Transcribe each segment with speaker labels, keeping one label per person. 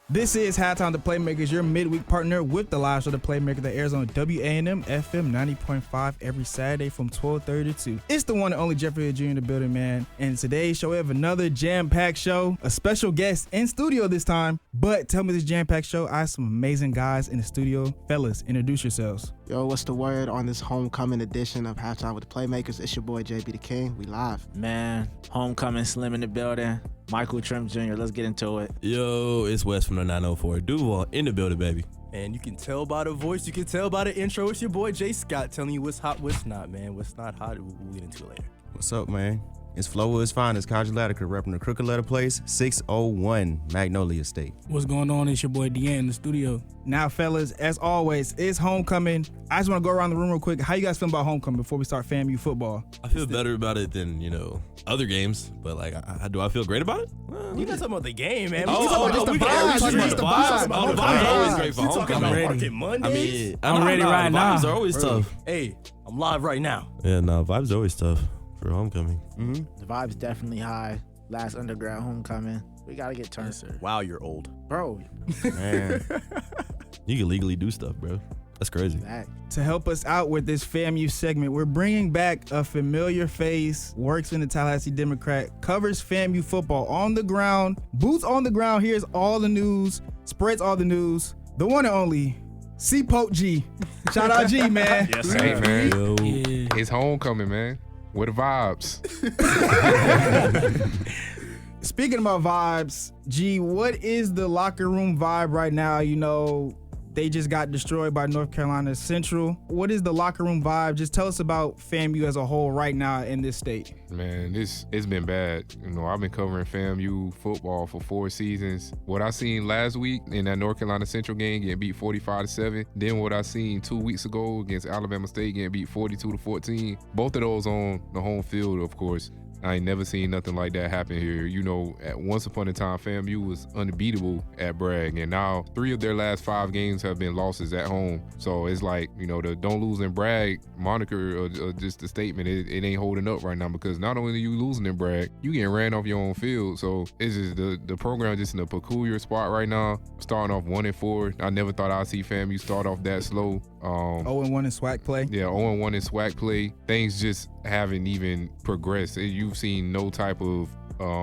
Speaker 1: This is Halftime the Playmakers, your midweek partner with the live show The Playmakers that airs on WANM-FM 90.5 every Saturday from 12:30 to 2. It's the one and only Jeffrey Jr. in the building, man. And today's show, we have another jam-packed show, a special guest in studio this time. But tell me this jam-packed show, I have some amazing guys in the studio. Fellas, introduce yourselves.
Speaker 2: Yo, what's the word on this homecoming edition of Halftime with the Playmakers? It's your boy, JB the King. We live.
Speaker 3: Man, homecoming Slim in the building. Michael Trim Jr., let's get into it.
Speaker 4: Yo, it's Wes from the 904 Duval in the building, baby.
Speaker 5: And you can tell by the voice, you can tell by the intro. It's your boy, Jay Scott, telling you what's hot, what's not, man. What's not hot, we'll get into it later.
Speaker 6: What's up, man? It's Flowood's finest, Conjulatica, repping the Crooked Letter Place, 601 Magnolia State.
Speaker 7: What's going on? It's your boy, Deanne, in the studio.
Speaker 1: Now, fellas, as always, it's homecoming. I just want to go around the room real quick. How you guys feel about homecoming before we start FAMU football?
Speaker 4: I feel better about it than, other games, but do I feel great about it?
Speaker 5: Well, you're not talking about the game, man.
Speaker 1: The vibes
Speaker 4: are always great for homecoming.
Speaker 5: Market Mondays.
Speaker 7: I'm ready right now.
Speaker 4: Vibes are always tough.
Speaker 5: Hey, I'm live right now.
Speaker 4: Yeah, no, vibes are always tough for homecoming.
Speaker 3: Mm-hmm. The vibe's definitely high. Last undergrad homecoming. We got to get turned.
Speaker 5: Yes, sir. Wow, you're old.
Speaker 3: Bro.
Speaker 6: Man.
Speaker 4: You can legally do stuff, bro. That's crazy.
Speaker 1: To help us out with this FAMU segment, we're bringing back a familiar face, works in the Tallahassee Democrat, covers FAMU football on the ground, boots on the ground, hears all the news, spreads all the news, the one and only C-Pope G. Shout out G, man.
Speaker 5: Yes,
Speaker 8: Hey,
Speaker 5: sir.
Speaker 8: man.
Speaker 7: Yeah.
Speaker 8: It's homecoming, man. Where the vibes?
Speaker 1: Speaking about vibes, G, what is the locker room vibe right now? They just got destroyed by North Carolina Central. What is the locker room vibe? Just tell us about FAMU as a whole right now in this state.
Speaker 8: Man, it's been bad. I've been covering FAMU football for 4 seasons. What I seen last week in that North Carolina Central game getting beat 45-7. Then what I seen 2 weeks ago against Alabama State getting beat 42-14. Both of those on the home field, of course. I ain't never seen nothing like that happen here. At once upon a time, FAMU was unbeatable at Bragg, and now 3 of their last 5 games have been losses at home. So it's like, the don't lose in Bragg moniker or just the statement, it ain't holding up right now, because not only are you losing in Bragg, you getting ran off your own field. So it's just the program just in a peculiar spot right now, starting off 1-4. I never thought I'd see FAMU start off that slow.
Speaker 1: 0-1 in SWAC play.
Speaker 8: Yeah, 0-1 in SWAC play. Things just haven't even progressed. You've seen no type of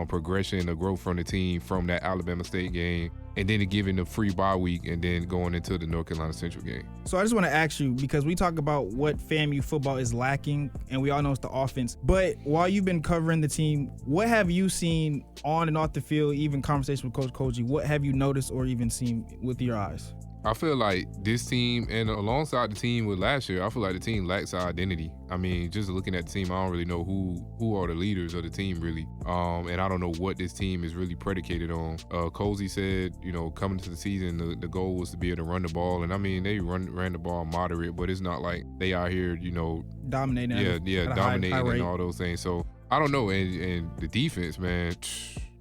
Speaker 8: progression or growth from the team from that Alabama State game, and then giving the free bye week and then going into the North Carolina Central game.
Speaker 1: So I just want to ask you, because we talk about what FAMU football is lacking, and we all know it's the offense. But while you've been covering the team, what have you seen on and off the field, even conversation with Coach Koji? What have you noticed or even seen with your eyes?
Speaker 8: I feel like this team, and alongside the team with last year, I feel like the team lacks identity. I mean, just looking at the team, I don't really know who are the leaders of the team, really. And I don't know what this team is really predicated on. Cozy said, coming to the season, the goal was to be able to run the ball. And I mean, they ran the ball moderate, but it's not like they out here,
Speaker 1: dominating.
Speaker 8: Dominating
Speaker 1: high
Speaker 8: and
Speaker 1: rate.
Speaker 8: all those things. So I don't know. And the defense, man.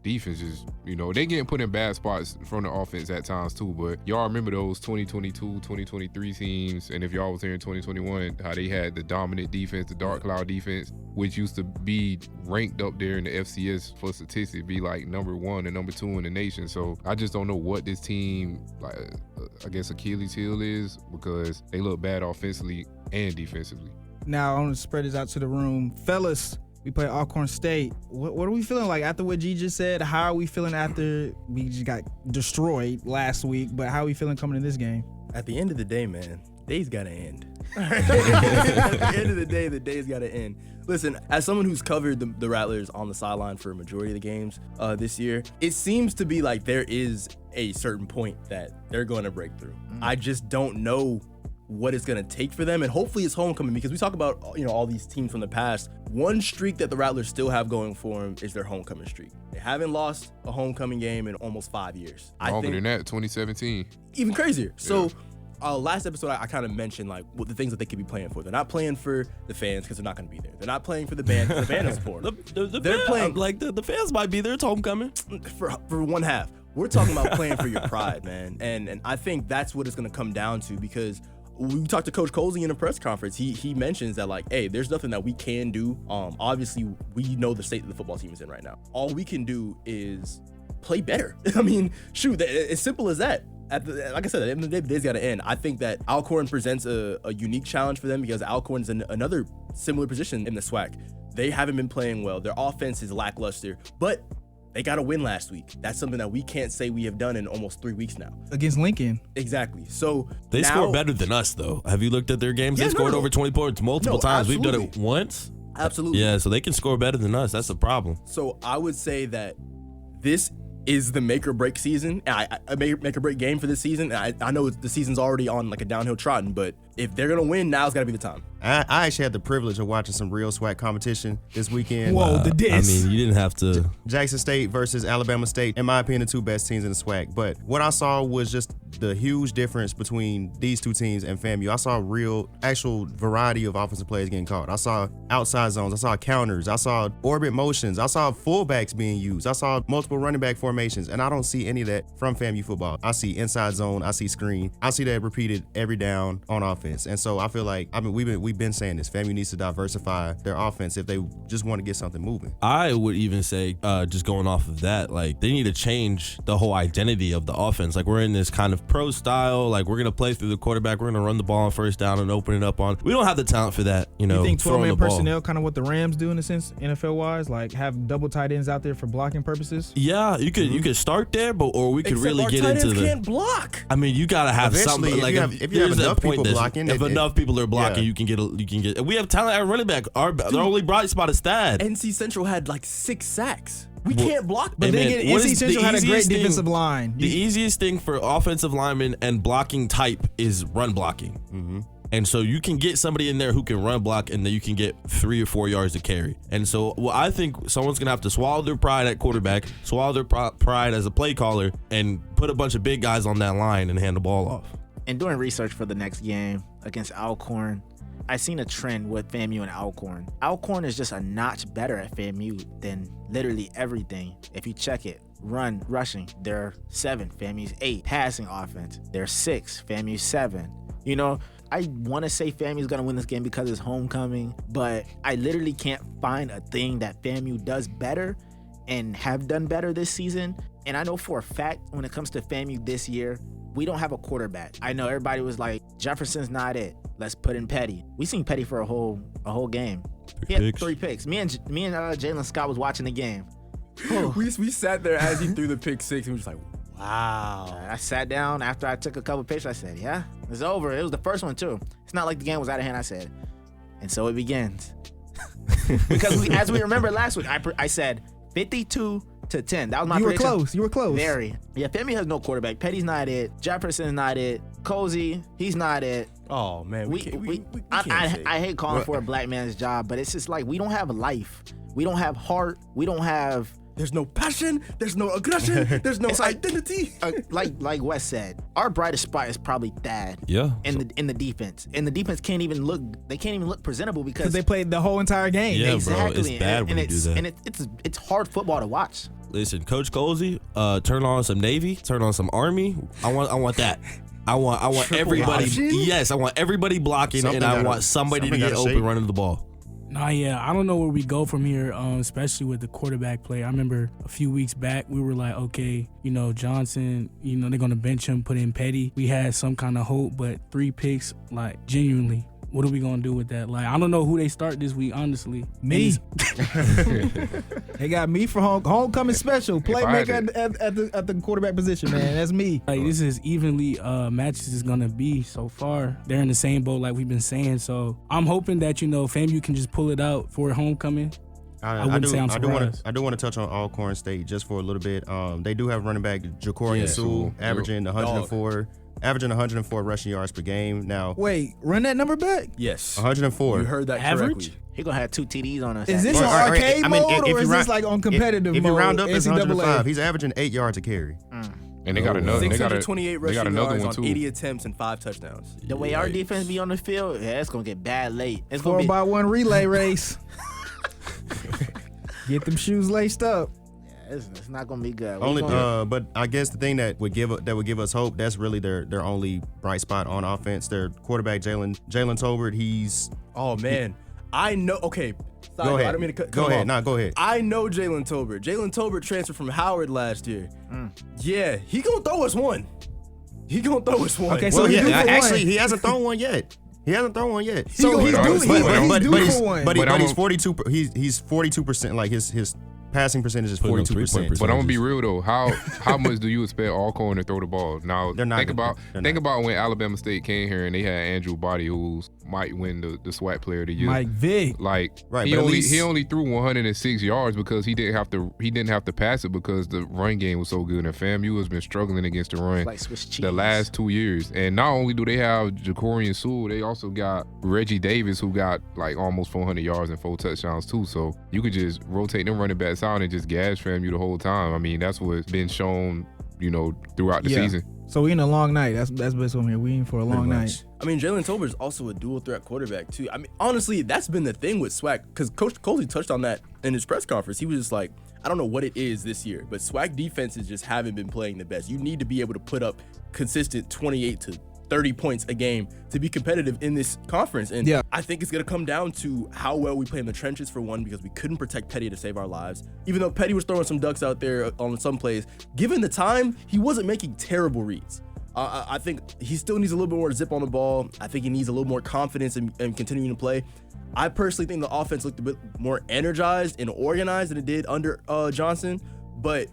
Speaker 8: Defense is, they getting put in bad spots from the offense at times too, but y'all remember those 2022, 2023 teams, and if y'all was here in 2021, how they had the dominant defense, the dark cloud defense, which used to be ranked up there in the FCS for statistics, be like number 1 and number 2 in the nation. So I just don't know what this team, I guess Achilles heel is, because they look bad offensively and defensively.
Speaker 1: Now I want to spread this out to the room. Fellas, we play Alcorn State. What are we feeling like after what G just said? How are we feeling after we just got destroyed last week? But how are we feeling coming in this game?
Speaker 5: At the end of the day, man, day's got to end. At the end of the day's got to end. Listen, as someone who's covered the Rattlers on the sideline for a majority of the games this year, it seems to be like there is a certain point that they're going to break through. I just don't know what it's going to take for them, and hopefully it's homecoming, because we talk about all these teams from the past. One streak that the Rattlers still have going for them is their homecoming streak. They haven't lost a homecoming game in almost 5 years.
Speaker 8: Longer than that, 2017.
Speaker 5: Even crazier. So last episode, I kind of mentioned what the things that they could be playing for. They're not playing for the fans because they're not going to be there. They're not playing for the band because the band is support.
Speaker 4: They're playing the fans might be there. It's homecoming
Speaker 5: for one half. We're talking about playing for your pride, man. And I think that's what it's going to come down to, because we talked to Coach Colsey in a press conference. He mentions that, hey, there's nothing that we can do. Obviously, we know the state that the football team is in right now. All we can do is play better. I mean, shoot, as simple as that. Like I said, at the end of the day, the day's got to end. I think that Alcorn presents a unique challenge for them because Alcorn's in another similar position in the SWAC. They haven't been playing well. Their offense is lackluster, but they got a win last week. That's something that we can't say we have done in almost 3 weeks now.
Speaker 1: Against Lincoln.
Speaker 5: Exactly. So
Speaker 4: They
Speaker 5: now,
Speaker 4: score better than us, though. Have you looked at their games?
Speaker 5: Yeah,
Speaker 4: They scored
Speaker 5: no.
Speaker 4: over 20 points multiple times. We've done it
Speaker 5: absolutely.
Speaker 4: once.
Speaker 5: Absolutely.
Speaker 4: Yeah, so they can score better than us. That's the problem.
Speaker 5: So I would say that this is the make or break season. I make or break game for this season. I know the season's already on like a downhill trotting, but if they're gonna win, now's gotta be the time.
Speaker 6: I actually had the privilege of watching some real SWAC competition this weekend.
Speaker 1: Whoa, the diss.
Speaker 4: I mean, you didn't have to.
Speaker 6: Jackson State versus Alabama State, in my opinion, the 2 best teams in the SWAC. But what I saw was just the huge difference between these 2 teams and FAMU. I saw actual variety of offensive plays getting called. I saw outside zones. I saw counters. I saw orbit motions. I saw fullbacks being used. I saw multiple running back formations. And I don't see any of that from FAMU football. I see inside zone. I see screen. I see that repeated every down on offense. And so I feel like, we've been saying this. FAMU needs to diversify their offense if they just want to get something moving.
Speaker 4: I would even say, just going off of that, like they need to change the whole identity of the offense. Like we're in this kind of pro style, like we're gonna play through the quarterback, we're gonna run the ball on first down and open it up on. We don't have the talent for that, you know.
Speaker 1: You think
Speaker 4: throwing
Speaker 1: 12-man
Speaker 4: the ball.
Speaker 1: personnel, kind of what the Rams do in a sense, NFL wise, like have double tight ends out there for blocking purposes?
Speaker 4: Yeah, you could start there, or we could
Speaker 5: Except
Speaker 4: really
Speaker 5: our
Speaker 4: get
Speaker 5: tight
Speaker 4: into
Speaker 5: ends
Speaker 4: the.
Speaker 5: can't block.
Speaker 4: I mean, you gotta have
Speaker 6: Eventually,
Speaker 4: something. Like
Speaker 6: if you have
Speaker 4: there's a
Speaker 6: enough
Speaker 4: point
Speaker 6: people
Speaker 4: that's-
Speaker 6: blocking,
Speaker 4: if enough people are blocking,
Speaker 6: yeah.
Speaker 4: you can get. We have talent at running back. Their only bright spot is Thad.
Speaker 5: NC Central had like 6 sacks. We can't block.
Speaker 1: But
Speaker 4: Hey,
Speaker 1: then
Speaker 4: man,
Speaker 1: again,
Speaker 4: what
Speaker 1: NC
Speaker 4: is the
Speaker 1: Central had a great
Speaker 4: easiest thing-
Speaker 1: defensive line.
Speaker 4: The easiest thing for offensive linemen and blocking type is run blocking.
Speaker 6: Mm-hmm.
Speaker 4: And so you can get somebody in there who can run block, and then you can get 3 or 4 yards to carry. And so, well, I think someone's gonna have to swallow their pride at quarterback, swallow their pride as a play caller, and put a bunch of big guys on that line and hand the ball off.
Speaker 3: And doing research for the next game against Alcorn, I seen a trend with FAMU and Alcorn. Alcorn is just a notch better at FAMU than literally everything. If you check it, rushing, they're 7, FAMU's 8. Passing offense, they're 6, FAMU's 7. You know, I want to say FAMU's going to win this game because it's homecoming, but I literally can't find a thing that FAMU does better and have done better this season. And I know for a fact when it comes to FAMU this year, we don't have a quarterback. I know everybody was like, Jefferson's not it. Let's put in Petty. We seen Petty for a whole game. He had 3 picks. Me and Jalen Scott was watching the game.
Speaker 5: we sat there as he threw the pick 6 and we were just like, wow.
Speaker 3: I sat down after I took a couple pictures. I said, yeah, it's over. It was the first one too. It's not like the game was out of hand. I said, and so it begins. Because as we remember last week, I said 52-10. That was my prediction.
Speaker 1: You were close.
Speaker 3: Very. Yeah, FAMU has no quarterback. Petty's not it. Jefferson's not it. Cozy, he's not it.
Speaker 5: Oh man, we can't say.
Speaker 3: I hate calling for a black man's job, but it's just like we don't have life. We don't have heart. We don't have.
Speaker 5: There's no passion. There's no aggression. There's no identity.
Speaker 3: Like Wes said, our brightest spot is probably Thad.
Speaker 4: Yeah.
Speaker 3: In the defense, and the defense can't even look presentable because
Speaker 1: they played the whole entire game.
Speaker 4: Yeah,
Speaker 3: exactly.
Speaker 4: bro, it's bad when you do that.
Speaker 3: And it's hard football to watch.
Speaker 4: Listen, Coach Colsey, turn on some Navy, turn on some Army. I want that. I want everybody.
Speaker 5: option?
Speaker 4: Yes, I want everybody blocking, and I want somebody to get open running the ball.
Speaker 7: Nah, yeah, I don't know where we go from here, especially with the quarterback play. I remember a few weeks back, we were like, okay, Johnson, they're going to bench him, put in Petty. We had some kind of hope, but 3 picks, like, genuinely, what are we going to do with that? Like, I don't know who they start this week, honestly.
Speaker 1: Me. They got me for homecoming special. Playmaker at the quarterback position, man. That's me.
Speaker 7: Like, this is evenly matches is going to be so far. They're in the same boat like we've been saying. So I'm hoping that, FAMU can just pull it out for homecoming. I wouldn't say I'm surprised.
Speaker 6: I do want to touch on Alcorn State just for a little bit. They do have running back Jacorian Sewell averaging 104 rushing yards per game. Now,
Speaker 1: wait, run that number back.
Speaker 5: Yes,
Speaker 6: 104.
Speaker 5: You heard that
Speaker 7: Average?
Speaker 5: correctly.
Speaker 3: He gonna have 2 TDs on us.
Speaker 1: Is this
Speaker 6: Or-
Speaker 1: on
Speaker 6: or-
Speaker 1: arcade
Speaker 6: I mean,
Speaker 1: mode,
Speaker 6: if
Speaker 1: or
Speaker 6: you
Speaker 1: is
Speaker 6: round-
Speaker 1: this like on competitive
Speaker 6: if
Speaker 1: mode?
Speaker 6: you round up, it's 105.
Speaker 1: NCAA.
Speaker 6: He's averaging 8 yards a carry.
Speaker 8: And they got another. They got
Speaker 5: 628
Speaker 8: they got
Speaker 5: rushing
Speaker 8: another
Speaker 5: yards
Speaker 8: one
Speaker 5: on
Speaker 8: too.
Speaker 5: 80 attempts and 5 touchdowns.
Speaker 3: The way our defense be on the field, yeah, it's gonna get bad late. It's
Speaker 1: 4
Speaker 3: gonna be
Speaker 1: by 1 relay race. Get them shoes laced up.
Speaker 3: it's not gonna be good.
Speaker 6: But I guess the thing that would give us hope, that's really their only bright spot on offense. Their quarterback Jalen Tolbert, he's
Speaker 5: Oh man, I know. Okay. Sorry,
Speaker 6: Go
Speaker 5: I
Speaker 6: ahead.
Speaker 5: don't mean to cut
Speaker 6: Go
Speaker 5: him
Speaker 6: ahead.
Speaker 5: off.
Speaker 6: Nah, go ahead.
Speaker 5: I know Jalen Tolbert. Jalen Tolbert transferred from Howard last year. Yeah, he gonna throw us one.
Speaker 1: Okay,
Speaker 6: Well,
Speaker 1: so he due for
Speaker 6: actually,
Speaker 1: one.
Speaker 6: he hasn't thrown one yet.
Speaker 1: So he's
Speaker 8: But-
Speaker 1: due
Speaker 8: but-
Speaker 1: for one.
Speaker 6: But
Speaker 8: I'm
Speaker 6: he's
Speaker 8: a-
Speaker 6: 42. He's 42%. Like his passing percentage is
Speaker 4: Putting up
Speaker 6: 42%.
Speaker 8: But I'm gonna be real though. How much do you expect Alcorn to throw the ball? Now
Speaker 6: They're not
Speaker 8: think
Speaker 6: gonna-
Speaker 8: about
Speaker 6: they're
Speaker 8: think
Speaker 6: not.
Speaker 8: about when Alabama State came here and they had Andrew Body, who might win the SWAC Player of the Year.
Speaker 1: Mike Vick.
Speaker 8: Like
Speaker 6: Right,
Speaker 8: he
Speaker 6: but at
Speaker 8: only
Speaker 6: least-
Speaker 8: he only threw 106 yards because he didn't have to pass it because the run game was so good and FAMU has been struggling against the run
Speaker 3: Like Swiss cheese.
Speaker 8: the last 2 years. And not only do they have Jacorian Sewell, they also got Reggie Davis who got like almost 400 yards and 4 touchdowns too. So you could just rotate them running backs out and just gas FAMU the whole time. I mean, that's what's been shown, throughout the season.
Speaker 1: So we in a long night. That's best one here. We in for a long night.
Speaker 5: I mean, Jalen Tolbert is also a dual threat quarterback too. I mean, honestly, that's been the thing with SWAC because Coach Coley touched on that in his press conference. He was just like, I don't know what it is this year, but SWAC defenses just haven't been playing the best. You need to be able to put up consistent 28 to 30 points a game to be competitive in this conference. And
Speaker 1: Yeah.
Speaker 5: I think it's going to come down to how well we play in the trenches for one, because we couldn't protect Petty to save our lives. Even though Petty was throwing some ducks out there on some plays, given the time, he wasn't making terrible reads. I think he still needs a little bit more zip on the ball. I think he needs a little more confidence in continuing to play. I personally think the offense looked a bit more energized and organized than it did under Johnson. But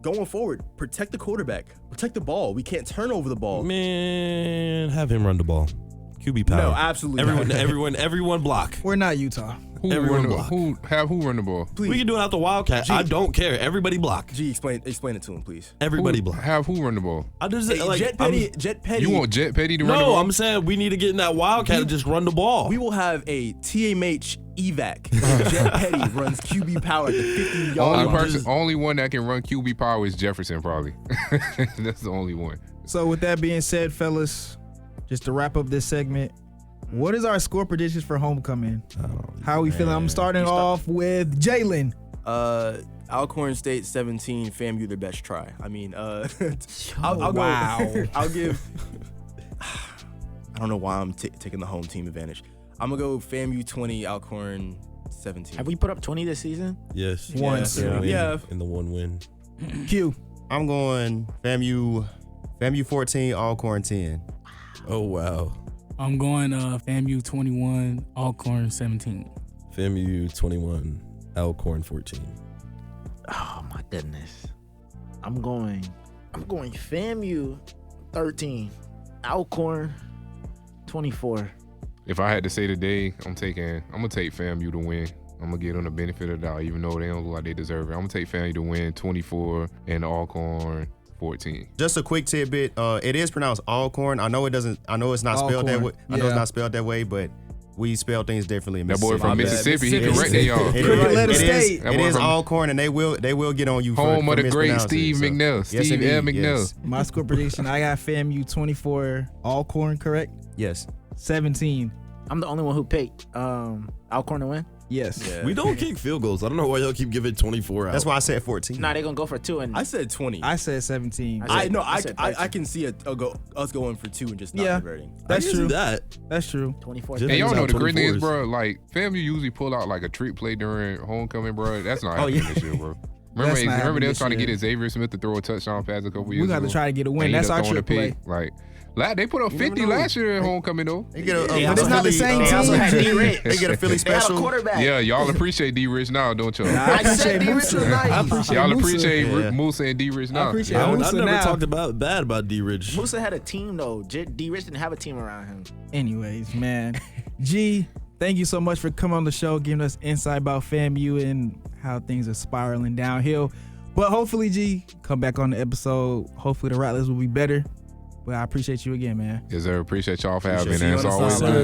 Speaker 5: going forward, protect the quarterback. Protect the ball. We can't turn over the ball.
Speaker 4: Man, have him run the ball. QB power.
Speaker 5: No, absolutely not.
Speaker 4: Everyone block.
Speaker 1: We're not Utah.
Speaker 4: Everyone
Speaker 8: Who
Speaker 4: block.
Speaker 8: who run the ball?
Speaker 5: Please.
Speaker 4: We can do it out the Wildcat. I don't care. Everybody block.
Speaker 5: G, explain it to him, please.
Speaker 4: Everybody block.
Speaker 8: Who run the ball?
Speaker 4: I just
Speaker 5: Hey,
Speaker 4: like
Speaker 5: Jet Petty.
Speaker 8: You want Jet Petty to run the
Speaker 4: no.
Speaker 8: ball?
Speaker 4: I'm saying we need to get in that Wildcat and just run the ball.
Speaker 5: We will have a TMH evac. if Jet Petty runs QB power at the 50-yard line.
Speaker 8: Only one that can run QB power is Jefferson, probably. That's the only one.
Speaker 1: So with that being said, fellas, just to wrap up this segment, what is our score predictions for homecoming? How are we feeling? I'm starting off with Jalen.
Speaker 5: Alcorn State 17, FAMU their best try. I mean, I'll go.
Speaker 1: wow.
Speaker 5: I'll give. I don't know why I'm taking the home team advantage. I'm gonna go FAMU 20, Alcorn 17.
Speaker 3: Have we put up 20 this season?
Speaker 4: Yes.
Speaker 1: Once.
Speaker 5: Yeah. Yeah.
Speaker 4: In the one win.
Speaker 1: Q.
Speaker 6: I'm going FAMU 14, Alcorn 10.
Speaker 4: Oh wow.
Speaker 7: I'm going FAMU 21, Alcorn 17.
Speaker 4: FAMU 21, Alcorn 14.
Speaker 3: Oh my goodness. I'm going FAMU 13, Alcorn 24.
Speaker 8: If I had to say today, I'm gonna take FAMU to win. I'm gonna give them the benefit of the doubt, even though they don't look like they deserve it. I'm gonna take FAMU to win 24 and Alcorn 14.
Speaker 6: Just a quick tidbit. It is pronounced Alcorn. I know it's not spelled that way. I know it's
Speaker 1: Yeah.
Speaker 6: not spelled that way, but we spell things differently in
Speaker 8: That boy
Speaker 6: Mississippi.
Speaker 8: from
Speaker 5: My bad.
Speaker 8: Mississippi, he
Speaker 5: Mississippi.
Speaker 8: corrected y'all.
Speaker 1: Cricket letter
Speaker 6: It is-
Speaker 1: state.
Speaker 8: That
Speaker 6: It
Speaker 8: boy
Speaker 6: is
Speaker 8: from-
Speaker 6: Alcorn, and they will get on you for
Speaker 8: Home of the great
Speaker 6: mispronouncing
Speaker 8: Steve
Speaker 6: it, so.
Speaker 8: McNeil.
Speaker 6: Yes,
Speaker 8: Steve L.
Speaker 6: indeed,
Speaker 8: McNeil.
Speaker 6: yes.
Speaker 1: My score prediction, I got FAMU 24, Alcorn, correct?
Speaker 6: Yes.
Speaker 1: 17.
Speaker 3: I'm the only one who picked Alcorn to win.
Speaker 1: Yes.
Speaker 5: Yeah.
Speaker 4: We don't kick field goals. I don't know why y'all keep giving 24 out.
Speaker 6: That's why I said 14.
Speaker 3: Nah, they're gonna go for 2 and
Speaker 5: I said 20.
Speaker 1: I said 17.
Speaker 3: I said-
Speaker 5: I
Speaker 3: said
Speaker 5: I
Speaker 3: 13.
Speaker 5: can see us going for 2 and just not
Speaker 1: Yeah.
Speaker 5: converting.
Speaker 1: That's
Speaker 4: I can
Speaker 1: true.
Speaker 4: see that.
Speaker 1: That's true.
Speaker 3: 24.
Speaker 4: Just-
Speaker 8: And y'all know the great thing is,
Speaker 4: 24s.
Speaker 8: bro, like, FAMU usually pull out like a trick play during homecoming, bro. That's not
Speaker 6: Oh,
Speaker 8: happening
Speaker 6: yeah.
Speaker 8: this year, bro.
Speaker 1: That's not
Speaker 8: Remember
Speaker 1: happening
Speaker 8: they
Speaker 1: this
Speaker 8: was trying to
Speaker 1: year.
Speaker 8: get Xavier Smith to throw a touchdown pass a couple years
Speaker 1: We
Speaker 8: ago.
Speaker 1: got to try to get a win.
Speaker 8: And he
Speaker 1: That's
Speaker 8: ended
Speaker 1: our
Speaker 8: up throwing
Speaker 1: trick
Speaker 8: a
Speaker 1: play.
Speaker 8: pick. Like, they put up 50 last year at homecoming, though.
Speaker 6: They get a
Speaker 3: They
Speaker 1: But it's not the
Speaker 6: Philly,
Speaker 1: same
Speaker 3: They also
Speaker 1: team.
Speaker 3: had D-Rich.
Speaker 6: They get a Philly
Speaker 3: They had a
Speaker 6: special.
Speaker 3: quarterback.
Speaker 8: Yeah, y'all appreciate D-Rich now, don't y'all?
Speaker 1: Nah, I
Speaker 3: I said
Speaker 1: appreciate
Speaker 3: D-Rich
Speaker 1: Musa.
Speaker 3: was nice.
Speaker 1: I appreciate
Speaker 8: Y'all
Speaker 1: Musa.
Speaker 8: appreciate
Speaker 6: Yeah.
Speaker 8: Musa and D-Rich now.
Speaker 1: I appreciate
Speaker 4: I've
Speaker 1: Musa
Speaker 4: never
Speaker 1: now.
Speaker 4: talked bad about D-Rich.
Speaker 3: Musa had a team though. D-Rich didn't have a team around him.
Speaker 1: Anyways, man. G, thank you so much for coming on the show, giving us insight about FAMU and how things are spiraling downhill. But hopefully, G, come back on the episode. Hopefully the Rattlers will be better. But I appreciate you again, man.
Speaker 8: Yes, sir. Appreciate y'all for having me.
Speaker 5: Appreciate
Speaker 8: Man. It's
Speaker 5: you on the
Speaker 8: always
Speaker 5: sideline.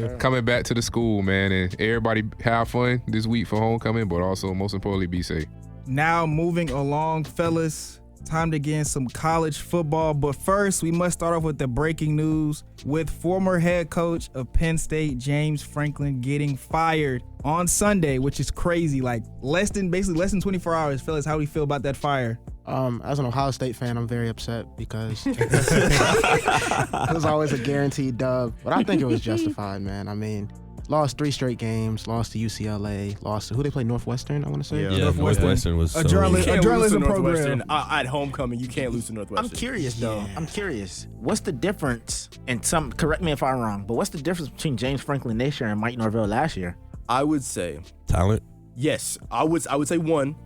Speaker 8: good coming back to the school, man. And everybody have fun this week for homecoming, but also most importantly, be safe.
Speaker 1: Now moving along, fellas. Time to get in some college football. But first, we must start off with the breaking news with former head coach of Penn State, James Franklin, getting fired on Sunday, which is crazy. Like less than 24 hours. Fellas, how do you feel about that fire?
Speaker 2: As an Ohio State fan, I'm very upset because it was always a guaranteed dub. But I think it was justified, man. I mean, lost 3 straight games, lost to UCLA, lost to who they play, Northwestern, I want to say.
Speaker 4: Yeah, Northwestern was so...
Speaker 1: A journalism
Speaker 5: Northwestern.
Speaker 1: program.
Speaker 5: At homecoming, you can't lose to Northwestern.
Speaker 3: I'm curious though. I'm curious. What's the difference? And correct me if I'm wrong, but what's the difference between James Franklin this year and Mike Norvell last year?
Speaker 5: I would say
Speaker 4: Talent?
Speaker 5: yes. I would say one,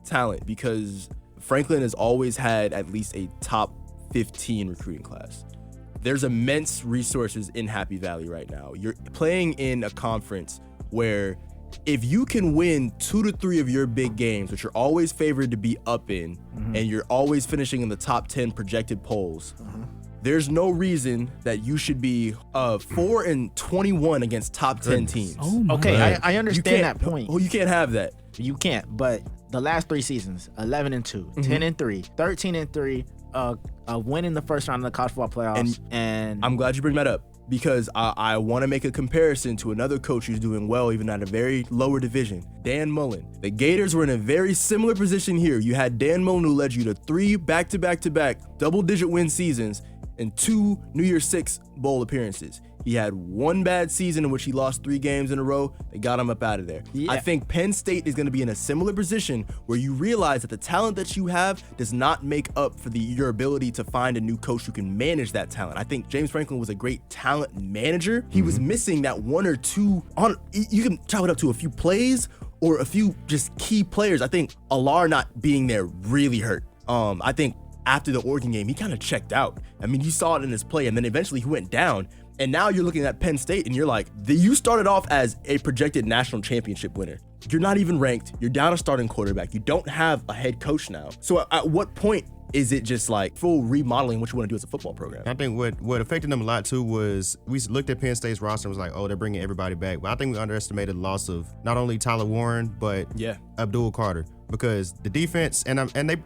Speaker 5: talent, because Franklin has always had at least a top 15 recruiting class. There's immense resources in Happy Valley right now. You're playing in a conference where if you can win 2 to 3 of your big games, which you're always favored to be up in, and you're always finishing in the top 10 projected polls, there's no reason that you should be 4-21 against top 10 teams.
Speaker 7: Oh my
Speaker 3: Okay,
Speaker 4: Right.
Speaker 3: I understand that point.
Speaker 5: Oh, you can't have that.
Speaker 3: You can't. But the last 3 seasons, 11-2, 10-3, 13-3, a win in the first round of the college football playoffs, and
Speaker 5: I'm glad you bring that up because I want to make a comparison to another coach who's doing well even at a very lower division, Dan Mullen. The Gators were in a very similar position here. You had Dan Mullen who led you to 3 back-to-back-to-back double-digit win seasons and 2 New Year's Six bowl appearances. He had 1 bad season in which he lost 3 games in a row. They got him up out of there.
Speaker 3: Yeah.
Speaker 5: I think Penn State is going to be in a similar position where you realize that the talent that you have does not make up for your ability to find a new coach who can manage that talent. I think James Franklin was a great talent manager. He was missing that 1 or 2 you can chop it up to a few plays or a few just key players. I think Alar not being there really hurt. I think after the Oregon game, he kind of checked out. I mean, you saw it in his play, and then eventually he went down. And now you're looking at Penn State, and you're like, you started off as a projected national championship winner. You're not even ranked. You're down a starting quarterback. You don't have a head coach now. So at what point is it just like full remodeling what you want to do as a football program?
Speaker 6: I think what affected them a lot too was we looked at Penn State's roster and was like, oh, they're bringing everybody back. But I think we underestimated the loss of not only Tyler Warren, but Abdul Carter. Because the defense, and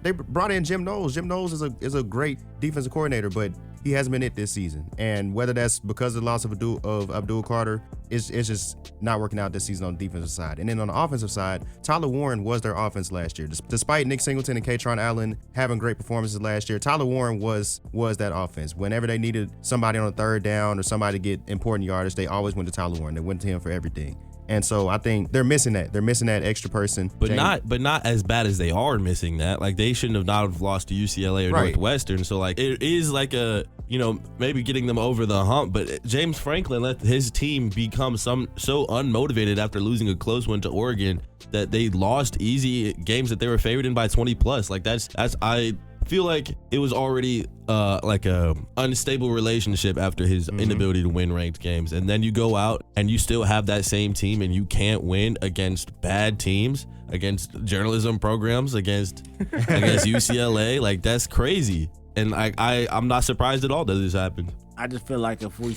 Speaker 6: they brought in Jim Knowles. Jim Knowles is a great defensive coordinator, but he hasn't been it this season. And whether that's because of the loss of Abdul Carter, it's just not working out this season on the defensive side. And then on the offensive side, Tyler Warren was their offense last year. Despite Nick Singleton and Katron Allen having great performances last year, Tyler Warren was that offense. Whenever they needed somebody on a 3rd down or somebody to get important yardage, they always went to Tyler Warren. They went to him for everything. And so I think they're missing that. They're missing that extra person.
Speaker 4: But not as bad as they are missing that. Like they shouldn't have not have lost to UCLA or Northwestern. So like it is like a, maybe getting them over the hump. But James Franklin let his team become so unmotivated after losing a close one to Oregon that they lost easy games that they were favored in by 20 plus. Like I feel like it was already like a unstable relationship after his inability to win ranked games, and then you go out and you still have that same team and you can't win against bad teams, against journalism programs, against UCLA. Like that's crazy, and I'm not surprised at all that this happened.
Speaker 3: I just feel like if we're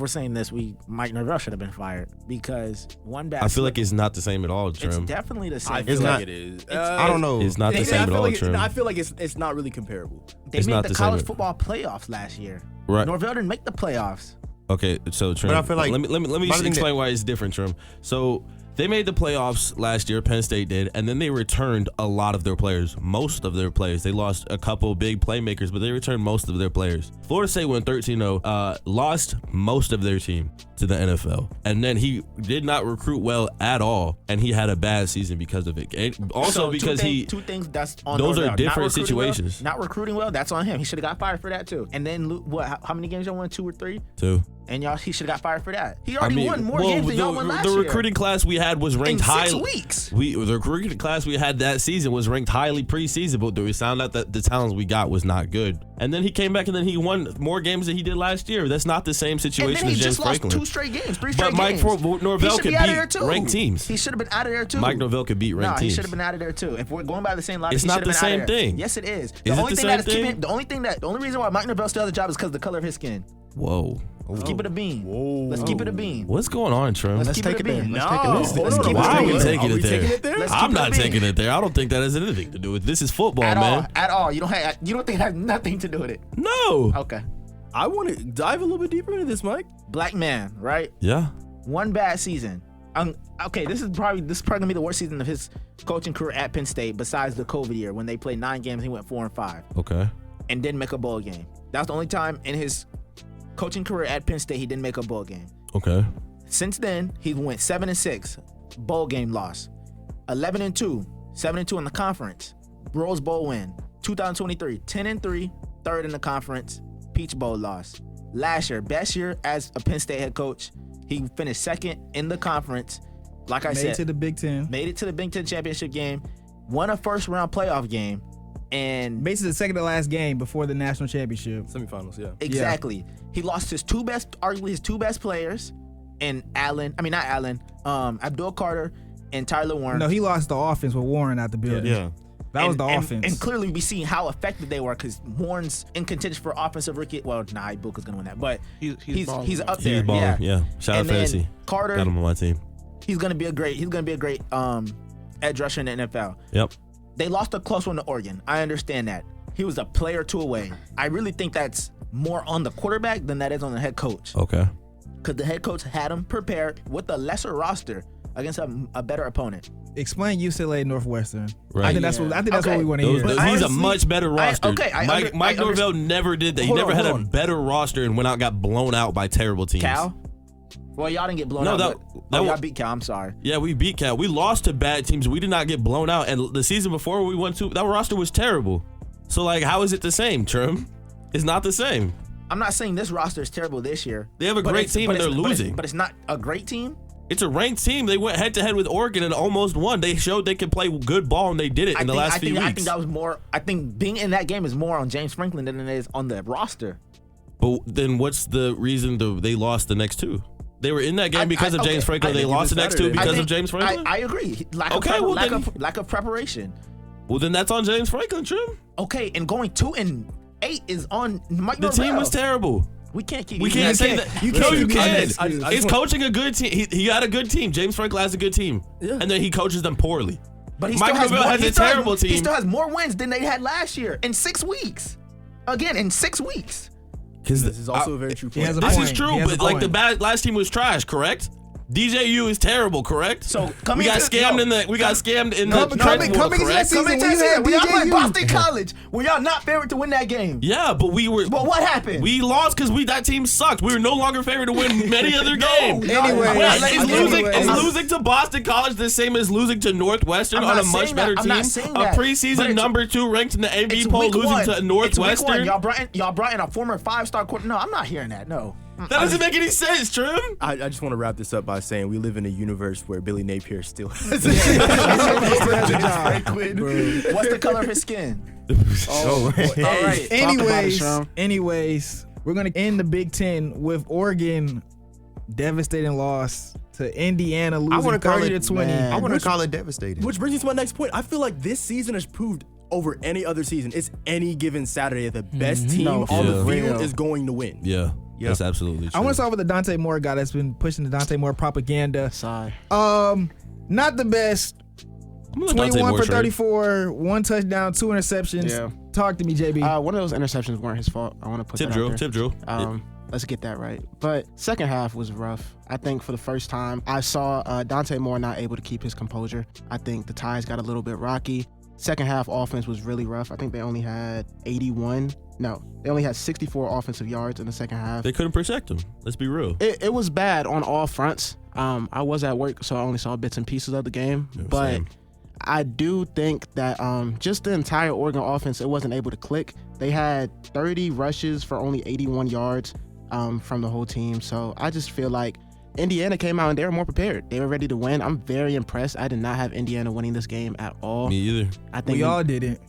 Speaker 3: saying this, Mike Norvell should have been fired because one bad.
Speaker 4: I feel like it's not the same at all, Trim.
Speaker 3: It's definitely the same.
Speaker 5: I feel like it is.
Speaker 6: I don't know.
Speaker 4: It's not the same at all, Trim.
Speaker 5: I feel like it's not really comparable.
Speaker 3: They
Speaker 4: It's
Speaker 3: made
Speaker 4: not
Speaker 3: the
Speaker 4: the same.
Speaker 3: college football playoffs last year.
Speaker 4: Right.
Speaker 3: Norvell didn't make the playoffs.
Speaker 4: Okay, so Trim,
Speaker 6: But I feel like-
Speaker 4: let me explain why it's different, Trim. So they made the playoffs last year, Penn State did, and then they returned a lot of their players, most of their players. They lost a couple big playmakers, but they returned most of their players. Florida State went 13-0, lost most of their team to the NFL, and then he did not recruit well at all, and he had a bad season because of it. And also
Speaker 3: So
Speaker 4: because
Speaker 3: two things that's on
Speaker 4: those
Speaker 3: Norvell.
Speaker 4: are different
Speaker 3: Not recruiting
Speaker 4: situations.
Speaker 3: Well, not recruiting well, that's on him. He should have got fired for that too. And then how many games y'all won? 2 or 3?
Speaker 4: 2.
Speaker 3: And he should have got fired for that. He already won more games than y'all won last
Speaker 4: the
Speaker 3: year.
Speaker 4: recruiting class we had was ranked
Speaker 3: In 6
Speaker 4: high.
Speaker 3: weeks.
Speaker 4: The recruiting class we had that season was ranked highly preseason, but we found out that the talents we got was not good. And then he came back and then he won more games than he did last year. That's not the same situation
Speaker 3: And then he
Speaker 4: as James
Speaker 3: just lost
Speaker 4: Franklin.
Speaker 3: 2 straight games, 3 straight
Speaker 4: But Mike
Speaker 3: games.
Speaker 4: Norvell could beat ranked teams.
Speaker 3: He should have been out of there too.
Speaker 4: Mike Norvell could beat ranked
Speaker 3: He
Speaker 4: teams.
Speaker 3: should have been out of there too. If we're going by the same logic,
Speaker 4: It's
Speaker 3: he
Speaker 4: not
Speaker 3: should have
Speaker 4: the
Speaker 3: been out
Speaker 4: same
Speaker 3: of there.
Speaker 4: thing.
Speaker 3: Yes, it is.
Speaker 4: Is it the
Speaker 3: Only
Speaker 4: same thing?
Speaker 3: The only reason why Mike Norvell still has a job is because of the color of his skin.
Speaker 4: Whoa.
Speaker 3: Let's keep it a bean. Let's keep it a bean.
Speaker 4: What's going on, Trim?
Speaker 3: Let's
Speaker 2: Let's
Speaker 3: keep
Speaker 2: take
Speaker 3: it
Speaker 2: it
Speaker 3: a
Speaker 2: there.
Speaker 3: bean.
Speaker 2: Let's take it there.
Speaker 5: Hold on.
Speaker 4: Why are we
Speaker 5: Are
Speaker 4: taking
Speaker 5: we
Speaker 4: it there?
Speaker 5: taking it there?
Speaker 3: Let's
Speaker 4: I'm
Speaker 3: keep it
Speaker 4: not
Speaker 3: a bean.
Speaker 4: taking it there. I don't think that has anything to do with this. Is football,
Speaker 3: At
Speaker 4: man.
Speaker 3: all. At all. You don't think it has nothing to do with it.
Speaker 4: No.
Speaker 3: Okay.
Speaker 5: I want to dive a little bit deeper into this, Mike.
Speaker 3: Black man, right?
Speaker 4: Yeah.
Speaker 3: One bad season. Okay, this is probably gonna be the worst season of his coaching career at Penn State, besides the COVID year when they played 9 games. He went 4-5
Speaker 4: Okay.
Speaker 3: and didn't make a bowl game. That was the only time in his coaching career at Penn State he didn't make a bowl game.
Speaker 4: Okay.
Speaker 3: Since then, he went 7-6, bowl game loss. 11-2, 7-2 in the conference, Rose Bowl win. 2023, 10-3, third in the conference, Peach Bowl loss. Last year, best year as a Penn State head coach, he finished second in the conference. Like I said,
Speaker 1: Made it to the Big Ten.
Speaker 3: made it to the Big Ten championship game, won a first round playoff game, and
Speaker 1: Made it to the second to last game before the national championship.
Speaker 5: Semifinals, yeah.
Speaker 3: exactly, he lost arguably his two best players, and Abdul Carter and Tyler Warren.
Speaker 1: No, he lost the offense with Warren out the building.
Speaker 6: Yeah.
Speaker 1: That was the offense.
Speaker 3: And clearly we see how effective they were because Warren's in contention for offensive rookie. Well, Ibuka's gonna win that, but he's up there.
Speaker 4: He's balling. Yeah. Shout out
Speaker 3: And then
Speaker 4: fantasy.
Speaker 3: Carter,
Speaker 4: Got him on my team.
Speaker 3: he's gonna be a great edge rusher in the NFL.
Speaker 4: Yep.
Speaker 3: They lost a close one to Oregon. I understand that. He was a player or two away. I really think that's more on the quarterback than that is on the head coach.
Speaker 4: Okay.
Speaker 3: Because the head coach had him prepared with a lesser roster against a better opponent.
Speaker 1: Explain UCLA Northwestern.
Speaker 4: Right.
Speaker 1: I think that's what we want to hear.
Speaker 4: He's a much better roster. Mike
Speaker 3: I
Speaker 4: Norvell never did that. He
Speaker 5: Hold
Speaker 4: never
Speaker 5: on,
Speaker 4: had a
Speaker 5: hold on.
Speaker 4: better roster and got blown out by terrible teams.
Speaker 3: Cal? Well, y'all didn't get blown
Speaker 4: No,
Speaker 3: out.
Speaker 4: that
Speaker 3: Y'all beat Cal. I'm sorry.
Speaker 4: Yeah, we beat Cal. We lost to bad teams. We did not get blown out. And the season before we went to, that roster was terrible. So, how is it the same, Trim? It's not the same.
Speaker 3: I'm not saying this roster is terrible this year.
Speaker 4: They have a great team and they're losing.
Speaker 3: But it's not a great team.
Speaker 4: It's a ranked team. They went head-to-head with Oregon and almost won. They showed they could play good ball, and they did it in the last few weeks.
Speaker 3: I think that was more. I think being in that game is more on James Franklin than it is on the roster.
Speaker 4: But then what's the reason they lost the next two? They were in that game because of James Franklin. They lost the next two because of James Franklin?
Speaker 3: I agree. Lack of preparation.
Speaker 4: Well, then that's on James Franklin, Trim.
Speaker 3: Okay, and going 2-8 is on Mike
Speaker 4: The
Speaker 3: Norvell.
Speaker 4: team was terrible.
Speaker 3: We can't keep.
Speaker 4: We can't say that.
Speaker 1: You
Speaker 4: No,
Speaker 1: can't
Speaker 4: you
Speaker 1: be
Speaker 4: can.
Speaker 1: honest. I just
Speaker 4: He's coaching a good team. He got a good team. James Franklin has a good team.
Speaker 5: Yeah.
Speaker 4: And then he coaches them poorly.
Speaker 3: But he
Speaker 4: Mike
Speaker 3: still has
Speaker 4: Norvell
Speaker 3: more,
Speaker 4: has
Speaker 3: he
Speaker 4: a
Speaker 3: still
Speaker 4: terrible
Speaker 3: has,
Speaker 4: team.
Speaker 3: He still has more wins than they had last year in 6 weeks. Again, in 6 weeks.
Speaker 5: This is also a very true point.
Speaker 1: has a
Speaker 4: This
Speaker 1: point.
Speaker 4: is true,
Speaker 1: He has a
Speaker 4: but the
Speaker 1: point.
Speaker 4: last team was trash, correct? DJU is terrible, correct?
Speaker 3: So
Speaker 4: we got scammed in the
Speaker 1: Coming
Speaker 4: transfer portal,
Speaker 1: into that
Speaker 4: correct?
Speaker 1: season
Speaker 3: Come
Speaker 1: when
Speaker 3: into
Speaker 1: you had
Speaker 3: season, when y'all played
Speaker 1: DJU.
Speaker 3: Boston College, were y'all not favored to win that game?
Speaker 4: Yeah, but we were.
Speaker 3: But what happened?
Speaker 4: We lost because that team sucked. We were no longer favored to win many other games.
Speaker 1: Anyway,
Speaker 4: Is losing to Boston College the same as losing to Northwestern
Speaker 3: I'm
Speaker 4: on
Speaker 3: not
Speaker 4: a much
Speaker 3: saying
Speaker 4: better
Speaker 3: that. I'm
Speaker 4: team?
Speaker 3: not saying
Speaker 4: A
Speaker 3: that. But
Speaker 4: preseason
Speaker 3: it's-
Speaker 4: number 2 ranked in the
Speaker 3: It's
Speaker 4: AV poll,
Speaker 3: week
Speaker 4: losing
Speaker 3: one.
Speaker 4: to
Speaker 3: It's week
Speaker 4: Northwestern.
Speaker 3: one. Y'all brought in a former 5-star quarterback. No, I'm not hearing that. No.
Speaker 4: That doesn't make any sense, Trim.
Speaker 5: I just want to wrap this up by saying we live in a universe where Billy Napier still has
Speaker 3: What's the color of his skin?
Speaker 5: Oh,
Speaker 3: All right.
Speaker 1: Anyways, we're gonna end the Big Ten with Oregon devastating loss to Indiana, losing 30-20.
Speaker 6: I want to call it devastating.
Speaker 5: Which brings me to my next point. I feel like this season has proved over any other season, it's any given Saturday, the best team on the field is going to win.
Speaker 4: Yeah, that's absolutely true.
Speaker 1: I want to start with the Dante Moore guy that's been pushing the Dante Moore propaganda.
Speaker 2: Sorry.
Speaker 1: Not the best.
Speaker 4: I'm gonna let Dante
Speaker 1: 21
Speaker 4: Moore
Speaker 1: for
Speaker 4: trade.
Speaker 1: 34, 1 touchdown, 2 interceptions.
Speaker 2: Yeah.
Speaker 1: Talk to me, JB.
Speaker 2: One of those interceptions weren't his fault. I want to put
Speaker 4: Tip
Speaker 2: that
Speaker 4: drill,
Speaker 2: out there.
Speaker 4: tip drill.
Speaker 2: Let's get that right. But second half was rough. I think for the first time, I saw Dante Moore not able to keep his composure. I think the ties got a little bit rocky. Second half offense was really rough. I think they only had 64 offensive yards in the second half.
Speaker 4: They couldn't protect him. Let's be real.
Speaker 2: It was bad on all fronts. I was at work, so I only saw bits and pieces of the game.
Speaker 4: Yeah,
Speaker 2: but
Speaker 4: same.
Speaker 2: I do think that just the entire Oregon offense, it wasn't able to click. They had 30 rushes for only 81 yards from the whole team. So I just feel like Indiana came out and they were more prepared. They were ready to win. I'm very impressed. I did not have Indiana winning this game at all.
Speaker 4: Me either.
Speaker 2: I think
Speaker 1: we all didn't.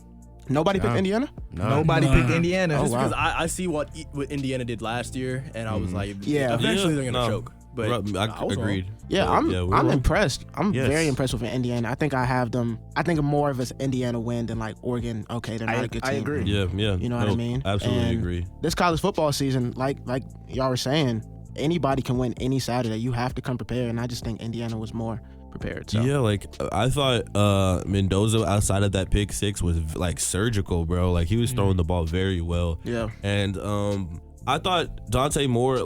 Speaker 2: nobody picked Indiana.
Speaker 1: Nobody picked Indiana.
Speaker 5: Just
Speaker 2: wow.
Speaker 5: because I see what Indiana did last year, and I was like,
Speaker 2: Yeah.
Speaker 5: eventually they're
Speaker 4: Yeah,
Speaker 5: gonna
Speaker 4: no.
Speaker 5: choke. But
Speaker 4: I
Speaker 5: was wrong.
Speaker 4: agreed.
Speaker 2: Yeah,
Speaker 4: But,
Speaker 2: I'm
Speaker 4: we were-
Speaker 2: impressed. I'm
Speaker 6: Yes.
Speaker 2: very impressed with Indiana. I think I have them. I think more of an Indiana win than like Oregon. Okay, they're not a good team.
Speaker 3: I agree.
Speaker 4: Yeah.
Speaker 2: You know what I mean?
Speaker 4: Absolutely
Speaker 2: And
Speaker 4: agree.
Speaker 2: This college football season, like y'all were saying, anybody can win any Saturday. You have to come prepared, and I just think Indiana was more prepared. So.
Speaker 4: Yeah, I thought Mendoza outside of that pick six was surgical, bro. Like he was throwing the ball very well.
Speaker 2: Yeah.
Speaker 4: And I thought Dante Moore,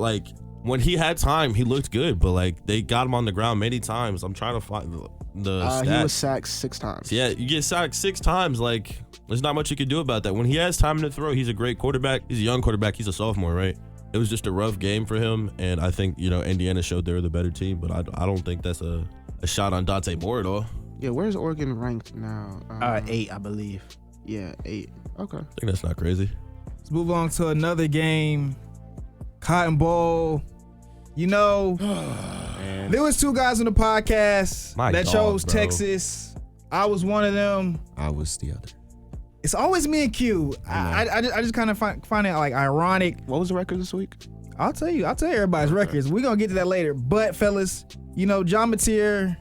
Speaker 4: when he had time, he looked good, but they got him on the ground many times. I'm trying to find the stats.
Speaker 2: He was sacked 6 times.
Speaker 4: Yeah, you get sacked 6 times. There's not much you can do about that. When he has time to throw, he's a great quarterback. He's a young quarterback. He's a sophomore, right? it was just a rough game for him. And I think, Indiana showed they were the better team, but I don't think that's a shot on Dante Moore at all.
Speaker 2: Yeah, where's Oregon ranked now?
Speaker 3: 8, I believe.
Speaker 2: Yeah, 8. Okay.
Speaker 4: I think that's not crazy.
Speaker 1: Let's move on to another game. Cotton Bowl. There was 2 guys on the podcast that chose
Speaker 4: bro.
Speaker 1: Texas. I was one of them.
Speaker 6: I was the other.
Speaker 1: It's always me and Q. I just kind of find it like ironic.
Speaker 2: What was the record this week?
Speaker 1: I'll tell you everybody's records. We're gonna get to that later. But fellas, John Mateer,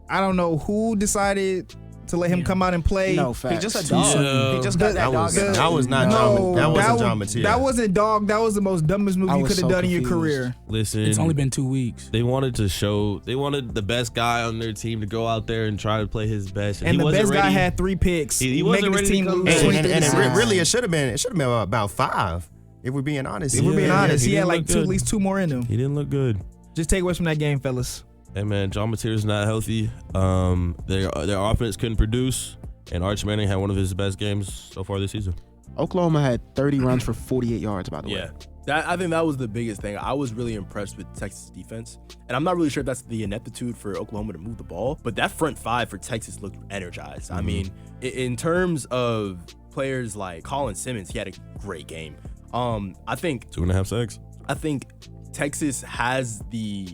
Speaker 1: I don't know who decided to let him come out and play.
Speaker 2: No,
Speaker 3: He's
Speaker 2: facts.
Speaker 3: just a dog.
Speaker 4: Yeah.
Speaker 3: He just got that dog.
Speaker 6: That was not
Speaker 1: No,
Speaker 6: John. That wasn't
Speaker 1: that
Speaker 6: John Mateer.
Speaker 1: That wasn't dog. That was the most dumbest move
Speaker 2: I
Speaker 1: you
Speaker 2: was
Speaker 1: could have
Speaker 2: so
Speaker 1: done in your
Speaker 2: confused.
Speaker 1: career.
Speaker 4: Listen,
Speaker 7: It's only been 2 weeks.
Speaker 4: they wanted the best guy on their team to go out there and try to play his best.
Speaker 1: And
Speaker 4: he
Speaker 1: the
Speaker 4: wasn't
Speaker 1: best guy
Speaker 4: ready.
Speaker 1: had 3 picks,
Speaker 4: He wasn't
Speaker 1: making his
Speaker 4: ready
Speaker 1: team
Speaker 4: to come
Speaker 1: lose.
Speaker 4: back.
Speaker 1: 20,
Speaker 6: and
Speaker 1: 36.
Speaker 6: really, it should have been about 5. If we're being honest.
Speaker 1: If we're being honest,
Speaker 4: he
Speaker 1: he had
Speaker 4: didn't
Speaker 1: like
Speaker 4: look
Speaker 1: at
Speaker 4: good.
Speaker 1: least 2 more in him.
Speaker 4: He didn't look good.
Speaker 1: Just takeaways from that game, fellas.
Speaker 4: Hey man, John Mateer's not healthy. Their offense couldn't produce, and Arch Manning had one of his best games so far this season.
Speaker 2: Oklahoma had 30 runs for 48 yards, by the way.
Speaker 5: Yeah. I think that was the biggest thing. I was really impressed with Texas defense. And I'm not really sure if that's the ineptitude for Oklahoma to move the ball, but that front 5 for Texas looked energized. I mean, in terms of players like Colin Simmons, he had a great game. I think
Speaker 4: 2.5 sacks.
Speaker 5: I think Texas has the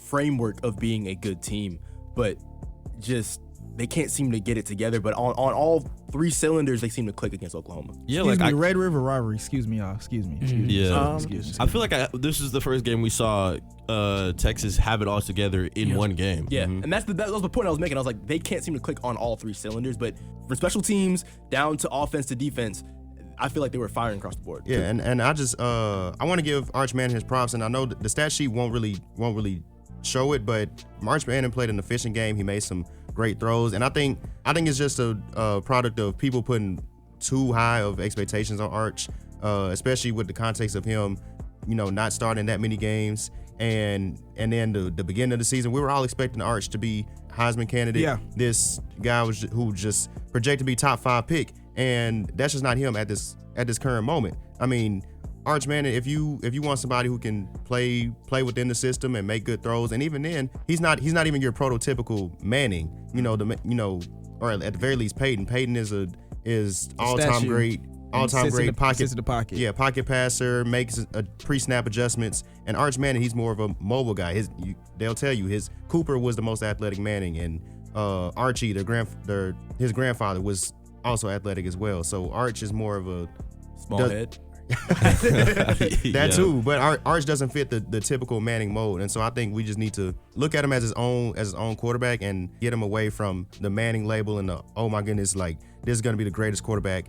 Speaker 5: framework of being a good team, but just they can't seem to get it together. But on all 3 cylinders, they seem to click against Oklahoma.
Speaker 4: Yeah,
Speaker 1: Excuse me, Red River rivalry. Excuse me, y'all. Excuse me.
Speaker 4: Yeah.
Speaker 1: Excuse me.
Speaker 4: I feel like this is the first game we saw Texas have it all together in one game.
Speaker 5: Yeah, and that was the point I was making. I was like, they can't seem to click on all 3 cylinders, but from special teams down to offense to defense, I feel like they were firing across the board.
Speaker 6: Yeah, and I just I want to give Arch Manning his props, and I know the stat sheet won't really show it, but Arch Manning played an efficient game. He made some great throws, and I think it's just a product of people putting too high of expectations on Arch, especially with the context of him, not starting that many games, and then the beginning of the season, we were all expecting Arch to be Heisman candidate.
Speaker 1: Yeah.
Speaker 6: This guy who just projected to be top 5 pick, and that's just not him at this current moment. I mean, Arch Manning, if you want somebody who can play within the system and make good throws, and even then, he's not even your prototypical Manning. Or at the very least, Peyton. Peyton is all-time great. All-time great pocket.
Speaker 1: Sits in the pocket.
Speaker 6: Yeah, pocket passer, makes a pre-snap adjustments. And Arch Manning, he's more of a mobile guy. They'll tell you his Cooper was the most athletic Manning, and Archie, his grandfather, was also athletic as well. So Arch is more of a
Speaker 5: Small head.
Speaker 6: that too, but Arch doesn't fit the typical Manning mold, and so I think we just need to look at him as his own quarterback and get him away from the Manning label and the, oh my goodness, like this is gonna be the greatest quarterback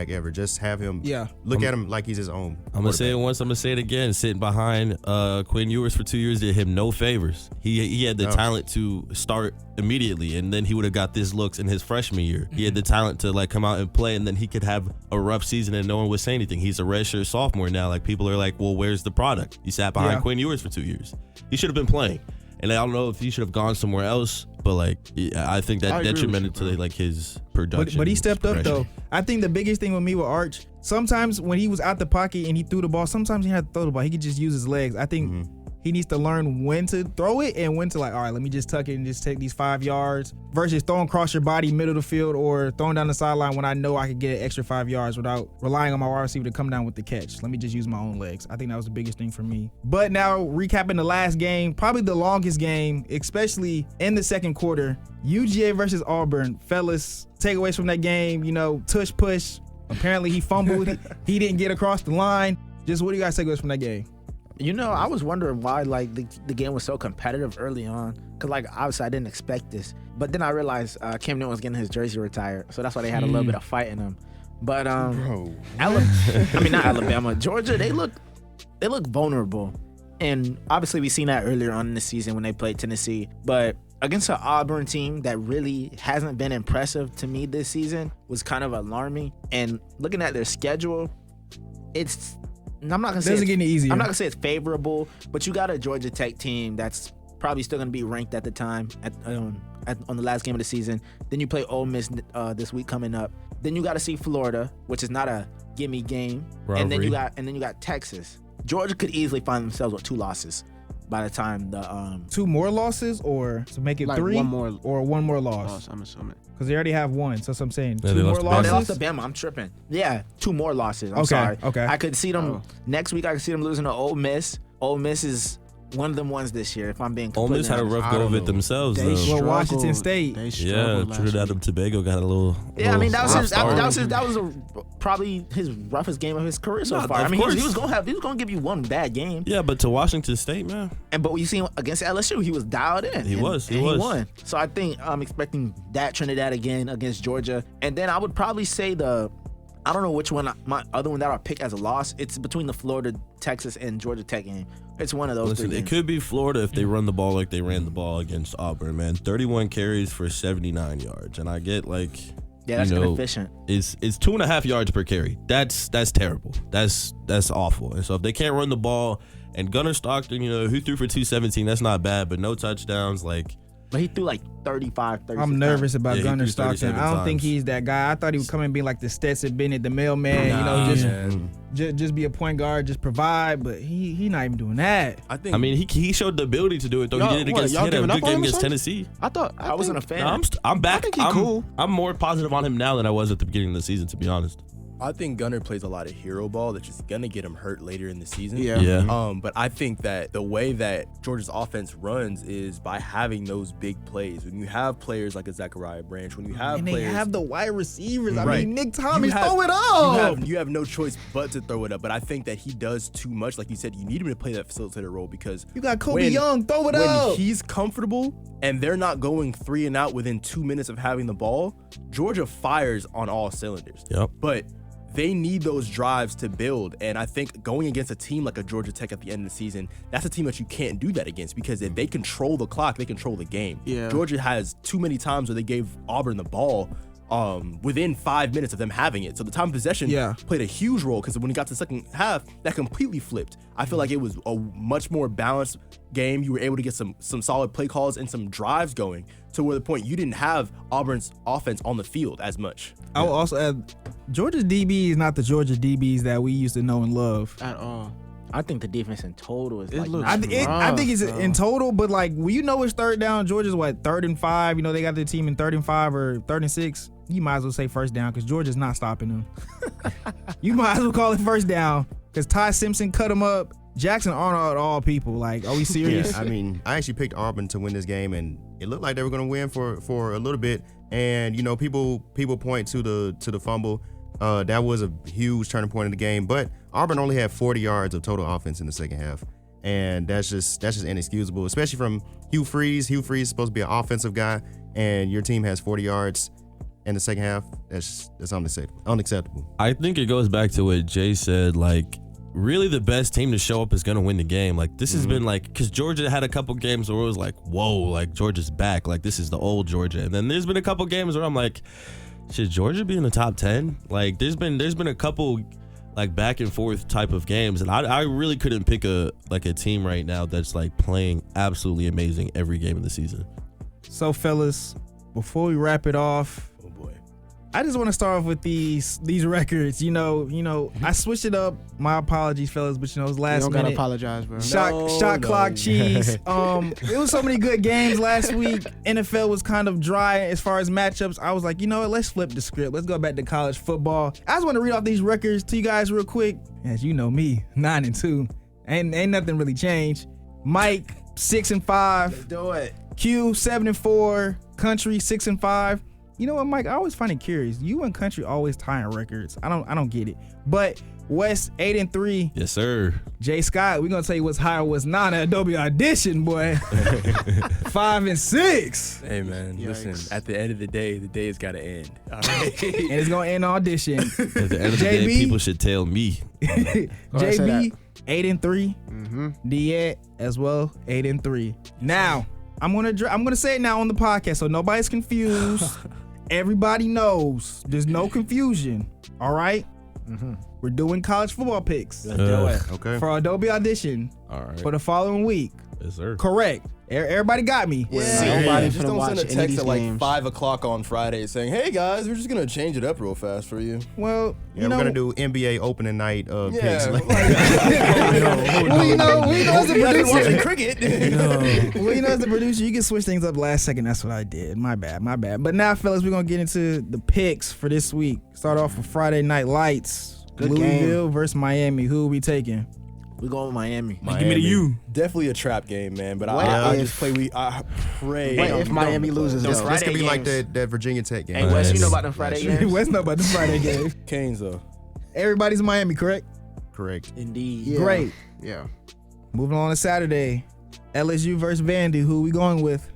Speaker 6: ever. Just have him look at him like he's his own.
Speaker 4: I'm gonna say it once, I'm gonna say it again. Sitting behind Quinn Ewers for 2 years did him no favors. He had the talent to start immediately, and then he would have got this looks in his freshman year. He had the talent to like come out and play, and then he could have a rough season and no one would say anything. He's a redshirt sophomore now. Like people are like, well, where's the product? He sat behind Quinn Ewers for 2 years. He should have been playing. And I don't know if he should have gone somewhere else, but like I think that detrimental to like his production.
Speaker 1: But he stepped up though. I think the biggest thing with me with Arch, sometimes when he was out the pocket and he threw the ball, sometimes he had to throw the ball. He could just use his legs. I think he needs to learn when to throw it and when to like, all right, let me just tuck it and just take these 5 yards versus throwing across your body, middle of the field, or throwing down the sideline when I know I could get an extra 5 yards without relying on my wide receiver to come down with the catch. Let me just use my own legs. I think that was the biggest thing for me. But now recapping the last game, probably the longest game, especially in the second quarter, UGA versus Auburn. Fellas, takeaways from that game, tush push. Apparently he fumbled. He didn't get across the line. Just what do you guys take away from that game?
Speaker 3: I was wondering why like the game was so competitive early on, because like obviously I didn't expect this, but then I realized Cam Newton was getting his jersey retired, so that's why they had a little bit of fight in them. But not Alabama, Georgia, they look vulnerable, and obviously we seen that earlier on in the season when they played Tennessee, but against an Auburn team that really hasn't been impressive to me this season was kind of alarming. And looking at their schedule, I'm not gonna say
Speaker 1: Doesn't get any easier.
Speaker 3: I'm not gonna say it's favorable, but you got a Georgia Tech team that's probably still gonna be ranked at the time on the last game of the season. Then you play Ole Miss this week coming up. Then you got to see Florida, which is not a gimme game,
Speaker 4: Rivalry.
Speaker 3: and then you got Texas. Georgia could easily find themselves with 2 losses by the time the
Speaker 1: 2 more losses, or to make it
Speaker 2: Like
Speaker 1: 3,
Speaker 2: one more
Speaker 1: or 1 more loss?
Speaker 2: I'm assuming.
Speaker 1: Because they already have 1. So that's what I'm saying.
Speaker 4: Yeah,
Speaker 1: 2
Speaker 4: they
Speaker 1: more
Speaker 4: lost to Bama.
Speaker 3: they lost
Speaker 1: losses.
Speaker 3: to Bama. I'm tripping. Yeah, 2 more losses. I'm
Speaker 1: Okay,
Speaker 3: sorry.
Speaker 1: okay.
Speaker 3: I could see them
Speaker 2: Oh.
Speaker 3: next week. I could see them losing to Ole Miss. Ole Miss is one of them ones this year. If I'm being
Speaker 4: Ole
Speaker 3: completely
Speaker 4: Miss had a
Speaker 3: honest.
Speaker 4: rough
Speaker 2: I
Speaker 4: go
Speaker 2: don't
Speaker 4: of it
Speaker 2: know.
Speaker 4: themselves,
Speaker 2: They
Speaker 4: though.
Speaker 2: struggled.
Speaker 1: Washington State.
Speaker 2: They
Speaker 4: Yeah,
Speaker 2: struggled last
Speaker 4: Trinidad
Speaker 2: week.
Speaker 4: and Tobago got a little.
Speaker 3: Yeah, I mean that was
Speaker 4: rough
Speaker 3: his,
Speaker 4: start.
Speaker 3: that was probably his roughest game of his career so
Speaker 4: No,
Speaker 3: far. I
Speaker 4: of
Speaker 3: mean,
Speaker 4: course.
Speaker 3: he was gonna give you one bad game,
Speaker 4: Yeah, but to Washington State, man.
Speaker 3: but what you see against LSU, he was dialed in.
Speaker 4: He
Speaker 3: and-
Speaker 4: was, he
Speaker 3: and
Speaker 4: was.
Speaker 3: he won. So I think I'm expecting that Trinidad again against Georgia, and then I would probably say I don't know which one my other one that I'll pick as a loss. It's between the Florida, Texas, and Georgia Tech game. It's one of those
Speaker 4: Listen,
Speaker 3: three
Speaker 4: it
Speaker 3: games.
Speaker 4: could be Florida if they run the ball like they ran the ball against Auburn, man. 31 carries for 79 yards, and I get like,
Speaker 3: Yeah, that's
Speaker 4: you know,
Speaker 3: inefficient.
Speaker 4: It's 2.5 yards per carry. That's terrible. That's awful. And so if they can't run the ball, and Gunnar Stockton, who threw for 217, that's not bad, but no touchdowns, like.
Speaker 3: But he threw like 35, 36
Speaker 1: I'm nervous about
Speaker 4: Yeah, he
Speaker 1: Gunnar
Speaker 4: threw
Speaker 1: Stockton.
Speaker 4: 37
Speaker 1: I don't think
Speaker 4: times.
Speaker 1: he's that guy. I thought he would come and be like the Stetson Bennett, the mailman. Just be a point guard, just provide. But he not even doing that.
Speaker 5: I
Speaker 4: mean, he showed the ability to do it though.
Speaker 2: Y'all-
Speaker 4: He did it
Speaker 2: what,
Speaker 4: against
Speaker 2: y'all
Speaker 4: he had a
Speaker 2: giving up
Speaker 4: good
Speaker 2: on
Speaker 4: game
Speaker 2: him or
Speaker 4: against
Speaker 2: something?
Speaker 4: Tennessee.
Speaker 3: I wasn't a fan.
Speaker 4: No, I'm back.
Speaker 2: I think he cool.
Speaker 4: I'm more positive on him now than I was at the beginning of the season, to be honest.
Speaker 5: I think Gunnar plays a lot of hero ball that's just gonna get him hurt later in the season.
Speaker 4: Yeah.
Speaker 5: But I think that the way that Georgia's offense runs is by having those big plays. When you have players like a Zachariah Branch, when you have
Speaker 1: And they
Speaker 5: players,
Speaker 1: have the wide receivers. I
Speaker 5: Right.
Speaker 1: mean, Nick Thomas,
Speaker 5: You have-
Speaker 1: throw it up.
Speaker 5: You have no choice but to throw it up. But I think that he does too much. Like you said, you need him to play that facilitator role because
Speaker 1: You got Kobe
Speaker 5: when-
Speaker 1: Young, throw it
Speaker 5: when
Speaker 1: up.
Speaker 5: he's comfortable and they're not going 3 and out within 2 minutes of having the ball, Georgia fires on all cylinders.
Speaker 4: Yep.
Speaker 5: But they need those drives to build. And I think going against a team like a Georgia Tech at the end of the season, that's a team that you can't do that against because if they control the clock, they control the game.
Speaker 2: Yeah.
Speaker 5: Georgia has too many times where they gave Auburn the ball within 5 minutes of them having it. So the time of possession played a huge role because when it got to the second half, that completely flipped. I feel like it was a much more balanced game. You were able to get some solid play calls and some drives going to where the point you didn't have Auburn's offense on the field as much.
Speaker 1: I will also add, Georgia's DB is not the Georgia DBs that we used to know and love.
Speaker 2: At all.
Speaker 3: I think the defense in total is
Speaker 2: It
Speaker 3: like
Speaker 2: looks
Speaker 3: not
Speaker 1: I think it's
Speaker 2: rough,
Speaker 1: in total, but like, when you know it's third down, Georgia's what, 3rd and 5? You know, they got their team in 3rd and 5 or 3rd and 6. You might as well say first down because Georgia's not stopping them. You might as well call it first down because Ty Simpson cut him up. Jackson Arnold, all people. Like, are we serious?
Speaker 6: Yeah, I mean, I actually picked Auburn to win this game, and it looked like they were going to win for a little bit. And people point to the fumble. That was a huge turning point in the game. But Auburn only had 40 yards of total offense in the second half, and that's just inexcusable, especially from Hugh Freeze. Hugh Freeze is supposed to be an offensive guy, and your team has 40 yards in the second half. That's unacceptable.
Speaker 4: I think it goes back to what Jay said, like, really the best team to show up is going to win the game. Like, this has been like, because Georgia had a couple games where it was like, whoa, like Georgia's back. Like, this is the old Georgia. And then there's been a couple games where I'm like, should Georgia be in the top 10? Like, there's been a couple like back and forth type of games. And I really couldn't pick a team right now that's like playing absolutely amazing every game of the season.
Speaker 1: So, fellas, before we wrap it off,
Speaker 5: Oh boy.
Speaker 1: I just want to start off with these records. I switched it up. My apologies, fellas, but it was
Speaker 2: You
Speaker 1: last
Speaker 2: don't gotta
Speaker 1: minute.
Speaker 2: apologize, bro.
Speaker 1: Shot clock cheese. It was so many good games last week. NFL was kind of dry as far as matchups. I was like, you know what? Let's flip the script. Let's go back to college football. I just want to read off these records to you guys real quick. As you know me, 9-2. Ain't nothing really changed. Mike, 6-5.
Speaker 3: do it.
Speaker 1: Q, 7-4. Country, 6-5. You know what, Mike? I always find it curious. You and Country always tying records. I don't get it. But West, 8-3.
Speaker 4: Yes, sir.
Speaker 1: Jay Scott, we're gonna tell you what's high or what's not at Adobe Audition, boy. 5-6.
Speaker 5: Hey man,
Speaker 2: Yikes.
Speaker 5: listen. At the end of the day has got to end. All right.
Speaker 1: And it's gonna end audition.
Speaker 4: At the end of the day,
Speaker 1: JB?
Speaker 4: people should tell me.
Speaker 2: ahead, say
Speaker 1: JB, 8-3.
Speaker 2: Mm-hmm.
Speaker 1: Diet as well, 8-3. Now, I'm gonna say it now on the podcast so nobody's confused. Everybody knows. There's no confusion. All right? we're doing college football picks
Speaker 3: Let's do it.
Speaker 6: Okay.
Speaker 1: for Adobe Audition
Speaker 4: All right.
Speaker 1: for the following week.
Speaker 4: Yes, sir.
Speaker 1: Correct. Everybody got me.
Speaker 2: Nobody
Speaker 5: Just
Speaker 2: finna
Speaker 5: don't
Speaker 2: watch
Speaker 5: send a
Speaker 2: any of
Speaker 5: text
Speaker 2: these
Speaker 5: at like
Speaker 2: games.
Speaker 5: 5 o'clock on Friday saying, "Hey guys, we're just gonna change it up real fast for you."
Speaker 1: Well,
Speaker 6: Yeah, we're gonna do NBA opening night picks.
Speaker 5: Yeah,
Speaker 6: Like-
Speaker 1: Well, you know, as a
Speaker 5: I've been watching
Speaker 1: producer,
Speaker 5: cricket.
Speaker 1: as the producer, you can switch things up last second. That's what I did. My bad. But now, fellas, we're gonna get into the picks for this week. Start off with Friday Night Lights.
Speaker 2: Good
Speaker 1: Louisville versus Miami. Who are we taking?
Speaker 3: We going with Miami.
Speaker 5: Give me to you. Definitely a trap game, man. But I just pray. I pray.
Speaker 2: What if Miami loses?
Speaker 3: Those
Speaker 2: though?
Speaker 3: Friday
Speaker 6: This could be like
Speaker 3: games.
Speaker 6: that Virginia Tech game.
Speaker 3: Hey, Wes, you know about them Friday games?
Speaker 1: Wes know about the Friday game.
Speaker 5: Canes though?
Speaker 1: Everybody's in Miami, correct?
Speaker 6: Correct.
Speaker 3: Indeed.
Speaker 2: Yeah.
Speaker 1: Great.
Speaker 2: Yeah.
Speaker 1: Moving on to Saturday. LSU versus Vandy. Who we going with?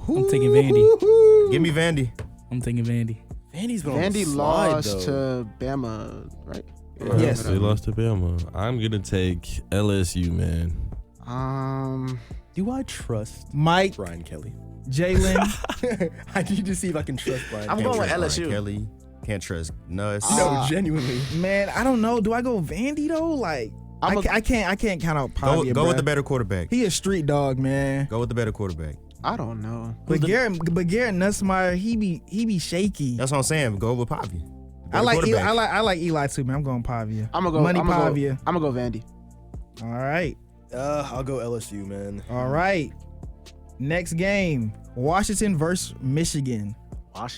Speaker 7: I'm taking Vandy.
Speaker 6: Give me Vandy.
Speaker 7: I'm taking Vandy.
Speaker 5: Vandy's been on the
Speaker 2: Vandy
Speaker 5: slide,
Speaker 2: lost
Speaker 5: though.
Speaker 2: to Bama, right?
Speaker 1: Yes.
Speaker 4: They lost to Bama. I'm gonna take LSU, man.
Speaker 5: Do I trust
Speaker 1: Mike,
Speaker 5: Brian Kelly?
Speaker 1: Jalen.
Speaker 5: I need to see if I can trust Brian.
Speaker 3: I'm
Speaker 5: Kelly.
Speaker 3: going with
Speaker 6: Brian
Speaker 3: LSU.
Speaker 6: Kelly. Can't trust Nuss.
Speaker 5: No, genuinely.
Speaker 1: Man, I don't know. Do I go Vandy though? Like, I can't count out Pavia.
Speaker 6: Go with
Speaker 1: bruh.
Speaker 6: the better quarterback.
Speaker 1: He a street dog, man.
Speaker 6: Go with the better quarterback.
Speaker 2: I don't know.
Speaker 1: But Garrett Nussmeier, he be shaky.
Speaker 6: That's what I'm saying. Go with Pavia.
Speaker 1: I like Eli too, man. I'm going Pavia.
Speaker 2: I'm gonna go.
Speaker 1: Money
Speaker 2: I'm gonna
Speaker 1: Pavia.
Speaker 2: go, I'm gonna go Vandy.
Speaker 1: All right.
Speaker 5: I'll go LSU, man.
Speaker 1: All right. Next game. Washington versus Michigan.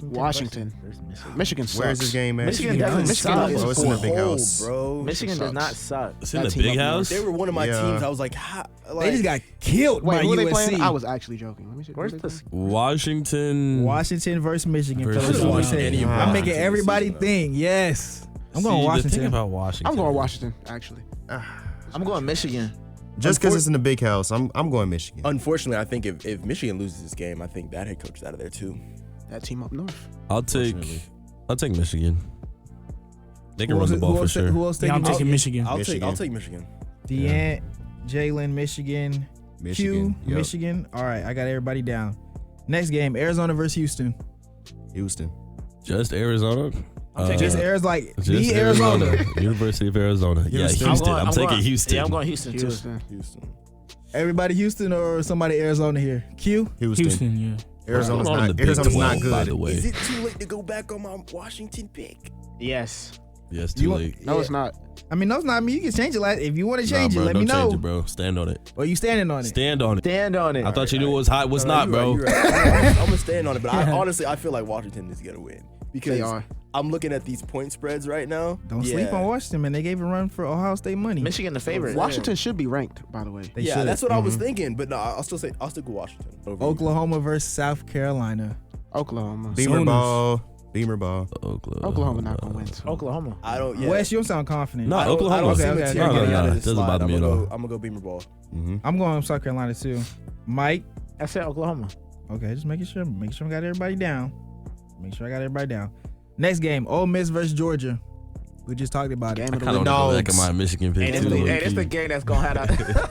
Speaker 2: Washington. Michigan sucks.
Speaker 6: Where's this game at?
Speaker 3: Michigan doesn't
Speaker 2: Michigan
Speaker 3: suck.
Speaker 2: is
Speaker 6: Oh, it's in the big
Speaker 5: Cold,
Speaker 6: house.
Speaker 5: bro.
Speaker 3: Michigan does
Speaker 2: sucks.
Speaker 3: not suck.
Speaker 4: It's in
Speaker 2: That
Speaker 4: the
Speaker 2: team
Speaker 4: big
Speaker 2: up north.
Speaker 4: house.
Speaker 5: They were one of my
Speaker 6: Yeah.
Speaker 5: teams. I was like, ha,
Speaker 1: They just got killed
Speaker 2: Wait,
Speaker 1: by
Speaker 2: who are they
Speaker 1: USC.
Speaker 2: playing? I was actually joking. Let me see.
Speaker 3: Where's
Speaker 2: who they
Speaker 3: this?
Speaker 4: Washington.
Speaker 1: Washington versus Michigan.
Speaker 4: Versus
Speaker 1: fellas.
Speaker 5: I should've
Speaker 1: What
Speaker 5: watched
Speaker 1: you
Speaker 5: any
Speaker 1: say?
Speaker 5: of
Speaker 1: I'm
Speaker 5: Washington
Speaker 1: making
Speaker 5: this
Speaker 1: everybody
Speaker 5: season, though.
Speaker 1: think. Yes. I'm going
Speaker 4: See, the
Speaker 1: Washington.
Speaker 4: thing about Washington.
Speaker 2: I'm going Washington, actually.
Speaker 3: I'm going Michigan.
Speaker 6: Just because it's in the big house, I'm going Michigan.
Speaker 5: Unfortunately, I think if Michigan loses this game, I think that head coach is out of there too.
Speaker 2: That team up north.
Speaker 4: I'll take Michigan. They can
Speaker 1: Who
Speaker 4: run the
Speaker 1: else-
Speaker 4: ball
Speaker 1: who
Speaker 4: for
Speaker 1: else-
Speaker 4: sure.
Speaker 1: Who else
Speaker 7: Yeah, I'm
Speaker 1: taking
Speaker 7: taking Michigan.
Speaker 5: I'll
Speaker 6: Michigan.
Speaker 5: take Michigan.
Speaker 1: Deant, Jalen, Michigan, Q,
Speaker 6: Michigan. Yep.
Speaker 1: Michigan. All right, I got everybody down. Next game, Arizona versus Houston.
Speaker 6: Houston.
Speaker 4: Just Arizona.
Speaker 1: Just Arizona, like
Speaker 4: Just
Speaker 1: the Arizona.
Speaker 4: University of Arizona. Yeah,
Speaker 6: Houston.
Speaker 4: Houston.
Speaker 3: I'm
Speaker 4: I'm taking
Speaker 3: going-
Speaker 4: Houston.
Speaker 3: Yeah, I'm going Houston, too.
Speaker 2: Houston.
Speaker 1: Everybody Houston or somebody Arizona here? Q.
Speaker 6: Houston.
Speaker 7: Yeah.
Speaker 6: Arizona's
Speaker 4: I'm on the
Speaker 6: not.
Speaker 4: Big
Speaker 6: Arizona's
Speaker 4: 12,
Speaker 6: not good.
Speaker 4: by the way.
Speaker 5: Is it too late to go back on my Washington pick?
Speaker 3: Yes.
Speaker 4: Yes,
Speaker 1: You
Speaker 4: too
Speaker 1: want-
Speaker 4: late.
Speaker 2: No, it's not.
Speaker 1: I mean, no, it's not. I mean, you can change it. If you want to change
Speaker 4: Nah,
Speaker 1: it,
Speaker 4: bro,
Speaker 1: let
Speaker 4: don't
Speaker 1: me know.
Speaker 4: change it, bro. Stand on it.
Speaker 1: Or you standing on it?
Speaker 4: Stand on it.
Speaker 3: Stand on it.
Speaker 4: I thought you knew it was hot. Was not, bro.
Speaker 5: You're right. I'm gonna stand on it, but honestly, I feel like Washington is gonna win because
Speaker 2: They are.
Speaker 5: I'm looking at these point spreads right now.
Speaker 1: Don't sleep on Washington, man. They gave a run for Ohio State money.
Speaker 3: Michigan the favorite.
Speaker 2: Washington should be ranked, by the way.
Speaker 1: They
Speaker 5: Yeah,
Speaker 1: should.
Speaker 5: that's what I was thinking, but no, I'll stick with Washington. over
Speaker 1: Oklahoma versus South Carolina.
Speaker 2: Oklahoma.
Speaker 6: Beamer
Speaker 7: Sooners.
Speaker 6: ball. Beamer ball.
Speaker 2: Oklahoma not gonna win. So.
Speaker 3: Oklahoma.
Speaker 5: I don't. Yeah.
Speaker 1: West, you don't sound confident.
Speaker 4: No,
Speaker 5: I don't,
Speaker 4: Oklahoma.
Speaker 5: I don't see
Speaker 1: Okay,
Speaker 5: Materia
Speaker 1: okay.
Speaker 5: getting out of
Speaker 4: It
Speaker 5: this
Speaker 4: doesn't
Speaker 5: slide.
Speaker 4: bother me at all.
Speaker 5: I'm gonna go Beamer ball.
Speaker 6: Mm-hmm.
Speaker 1: I'm going South Carolina too. Mike.
Speaker 3: I said Oklahoma.
Speaker 1: Okay, just making sure. Make sure I got everybody down. Make sure I got everybody down. Next game, Ole Miss versus Georgia. We just talked about it.
Speaker 2: Game
Speaker 4: I
Speaker 2: of the
Speaker 4: kind of
Speaker 2: week.
Speaker 4: want to go back in my Michigan pick
Speaker 3: Hey,
Speaker 4: too.
Speaker 3: this
Speaker 4: low
Speaker 3: the
Speaker 4: key.
Speaker 3: game that's gonna have that.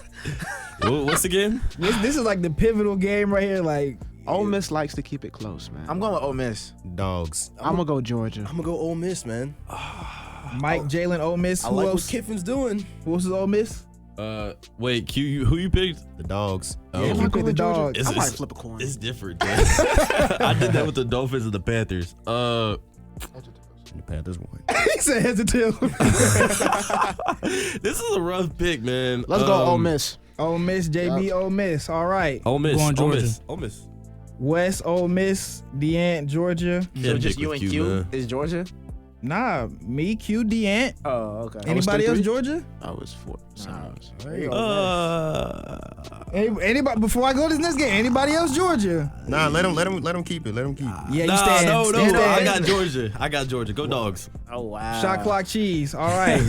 Speaker 4: What's the game?
Speaker 1: This is like the pivotal game right here. Like,
Speaker 2: Ole Miss likes to keep it close, man.
Speaker 3: I'm going with Ole Miss.
Speaker 6: Dogs.
Speaker 2: I'm gonna go Georgia.
Speaker 5: I'm gonna go Ole Miss, man.
Speaker 1: Mike, Jalen, Ole Miss.
Speaker 5: I
Speaker 1: Who
Speaker 5: like
Speaker 1: else?
Speaker 5: what Kiffin's doing.
Speaker 1: Who else is Ole Miss?
Speaker 4: Wait, Q, who you picked?
Speaker 6: The dogs.
Speaker 4: Oh,
Speaker 1: Yeah,
Speaker 2: Am
Speaker 1: you
Speaker 2: I
Speaker 1: picked the
Speaker 2: going Georgia?
Speaker 1: dogs.
Speaker 2: I
Speaker 4: It's-
Speaker 2: might flip a coin.
Speaker 4: It's different. Dude. I did that with the Dolphins and the Panthers.
Speaker 6: The Panthers won.
Speaker 1: He said hesitant.
Speaker 4: This is a rough pick, man.
Speaker 2: Let's go Ole Miss.
Speaker 1: Ole Miss, JB, Ole Miss. All right.
Speaker 4: Ole Miss.
Speaker 7: Going
Speaker 4: Ole
Speaker 7: Georgia.
Speaker 4: Miss. Ole Miss.
Speaker 1: West, Ole Miss, Deant, Georgia.
Speaker 3: So just
Speaker 4: pick
Speaker 3: you
Speaker 4: with
Speaker 3: and Q
Speaker 4: man.
Speaker 3: is Georgia.
Speaker 1: Nah, me, Q, Deant.
Speaker 3: Oh, okay.
Speaker 1: Anybody else
Speaker 2: 3-3?
Speaker 1: Georgia?
Speaker 2: I was 4.
Speaker 1: Anybody? Before I go to this next game, anybody else Georgia?
Speaker 6: Nah, let him keep it. Let him keep it.
Speaker 1: Yeah, you
Speaker 4: Nah,
Speaker 1: stand.
Speaker 4: no.
Speaker 1: stand.
Speaker 4: I got Georgia. I got Georgia. Go Dogs.
Speaker 3: Oh wow.
Speaker 1: Shot clock cheese. All right.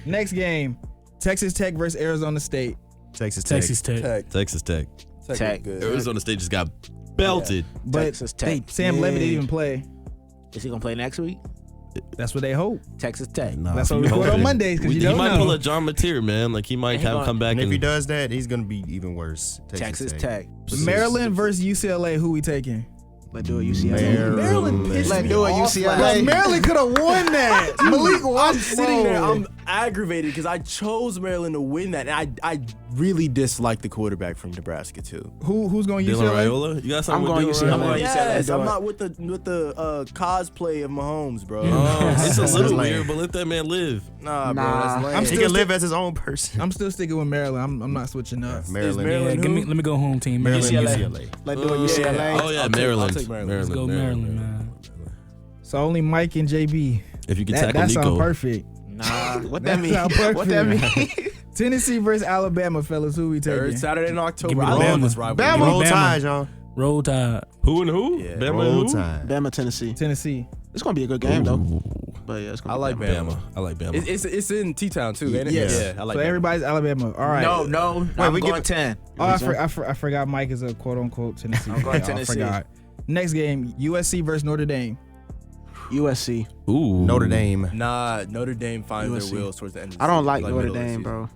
Speaker 1: Next game, Texas Tech versus Arizona State.
Speaker 6: Texas Tech.
Speaker 7: Texas Tech.
Speaker 5: Tech.
Speaker 4: Texas Tech.
Speaker 3: Tech.
Speaker 5: Good.
Speaker 4: Arizona State just got belted.
Speaker 1: But
Speaker 3: Texas Tech.
Speaker 1: Sam Levitt didn't even play.
Speaker 3: Is he gonna play next week?
Speaker 1: That's what they hope.
Speaker 3: Texas Tech.
Speaker 4: Nah,
Speaker 1: That's
Speaker 4: so
Speaker 1: what we
Speaker 4: you
Speaker 1: record on
Speaker 4: hoping.
Speaker 1: Mondays, 'cause you
Speaker 4: He
Speaker 1: don't
Speaker 4: might
Speaker 1: know.
Speaker 4: pull a John Mateer, man. Like he might
Speaker 3: He
Speaker 4: have
Speaker 3: gonna-
Speaker 4: come back
Speaker 6: And if he
Speaker 4: and
Speaker 6: does that, he's gonna be even worse.
Speaker 3: Texas Tech.
Speaker 1: Maryland versus UCLA. Who we taking?
Speaker 2: Let's do it, UCLA.
Speaker 5: Maryland pissed
Speaker 2: Let's
Speaker 5: me
Speaker 2: do it,
Speaker 5: off
Speaker 2: UCLA.
Speaker 5: last
Speaker 1: Like,
Speaker 5: night.
Speaker 1: Maryland could have won that. Malik
Speaker 5: I'm
Speaker 1: was
Speaker 5: sitting there. I'm aggravated because I chose Maryland to win that, and I really dislike the quarterback from Nebraska too.
Speaker 1: Who's going
Speaker 4: Dylan
Speaker 1: UCLA?
Speaker 4: Raiola? You got something
Speaker 2: I'm
Speaker 4: with
Speaker 2: going
Speaker 4: Dylan
Speaker 2: UCLA.
Speaker 4: Raiola?
Speaker 5: Yes,
Speaker 2: do
Speaker 5: I'm
Speaker 2: it.
Speaker 5: not with the cosplay of Mahomes, bro.
Speaker 4: Oh, it's a
Speaker 6: That's
Speaker 4: little
Speaker 6: lame.
Speaker 4: weird, but let that man live.
Speaker 5: Nah, bro,
Speaker 2: Nah.
Speaker 5: that's lame.
Speaker 1: I'm
Speaker 6: He
Speaker 1: still
Speaker 6: can live as his own person.
Speaker 1: I'm still sticking with Maryland. I'm not switching up.
Speaker 6: Maryland.
Speaker 5: Maryland
Speaker 7: Yeah,
Speaker 5: who?
Speaker 7: let me go home team.
Speaker 6: Maryland,
Speaker 2: UCLA.
Speaker 6: UCLA.
Speaker 2: Let's do it, UCLA.
Speaker 4: Oh yeah,
Speaker 5: I'll take
Speaker 4: Maryland.
Speaker 5: Maryland.
Speaker 7: Let's go Maryland, man.
Speaker 1: So only Mike and JB.
Speaker 4: If you can
Speaker 1: That
Speaker 4: tackle
Speaker 1: sounds
Speaker 4: Nico.
Speaker 1: perfect.
Speaker 3: Nah.
Speaker 2: What that mean?
Speaker 1: sound perfect.
Speaker 2: What that mean?
Speaker 1: Tennessee versus Alabama, fellas. Who we
Speaker 5: Third
Speaker 1: taking?
Speaker 5: Saturday in October.
Speaker 7: Give me
Speaker 5: I love
Speaker 7: Bama.
Speaker 5: this rivalry.
Speaker 2: Bama.
Speaker 6: Roll
Speaker 7: Bama.
Speaker 6: Tide, y'all.
Speaker 7: Roll Tide.
Speaker 4: Who and who?
Speaker 5: Yeah.
Speaker 4: Bama
Speaker 6: Roll
Speaker 4: and who?
Speaker 6: Tide.
Speaker 2: Bama, Tennessee.
Speaker 1: Tennessee.
Speaker 2: It's gonna be a good game though. But yeah, it's gonna
Speaker 5: I
Speaker 2: be
Speaker 5: like
Speaker 2: Bama.
Speaker 5: Bama.
Speaker 4: I like Bama.
Speaker 5: It's in T-Town too, ain't it?
Speaker 2: Yes.
Speaker 5: Yeah, I like
Speaker 1: So
Speaker 5: Bama.
Speaker 1: everybody's Alabama. All right.
Speaker 3: No. I'm
Speaker 6: we
Speaker 3: going
Speaker 6: give-
Speaker 3: 10.
Speaker 1: Oh, I forgot Mike is a quote unquote Tennessee.
Speaker 3: I'm going
Speaker 1: fan.
Speaker 3: Tennessee.
Speaker 1: I forgot. Next game, USC versus Notre Dame.
Speaker 2: USC.
Speaker 4: Ooh.
Speaker 6: Notre Dame.
Speaker 5: Nah, Notre Dame finds
Speaker 2: USC.
Speaker 5: their wheels towards the end of the
Speaker 2: I don't
Speaker 5: season,
Speaker 2: like Notre
Speaker 5: middle of the
Speaker 2: Dame,
Speaker 5: season.
Speaker 2: bro.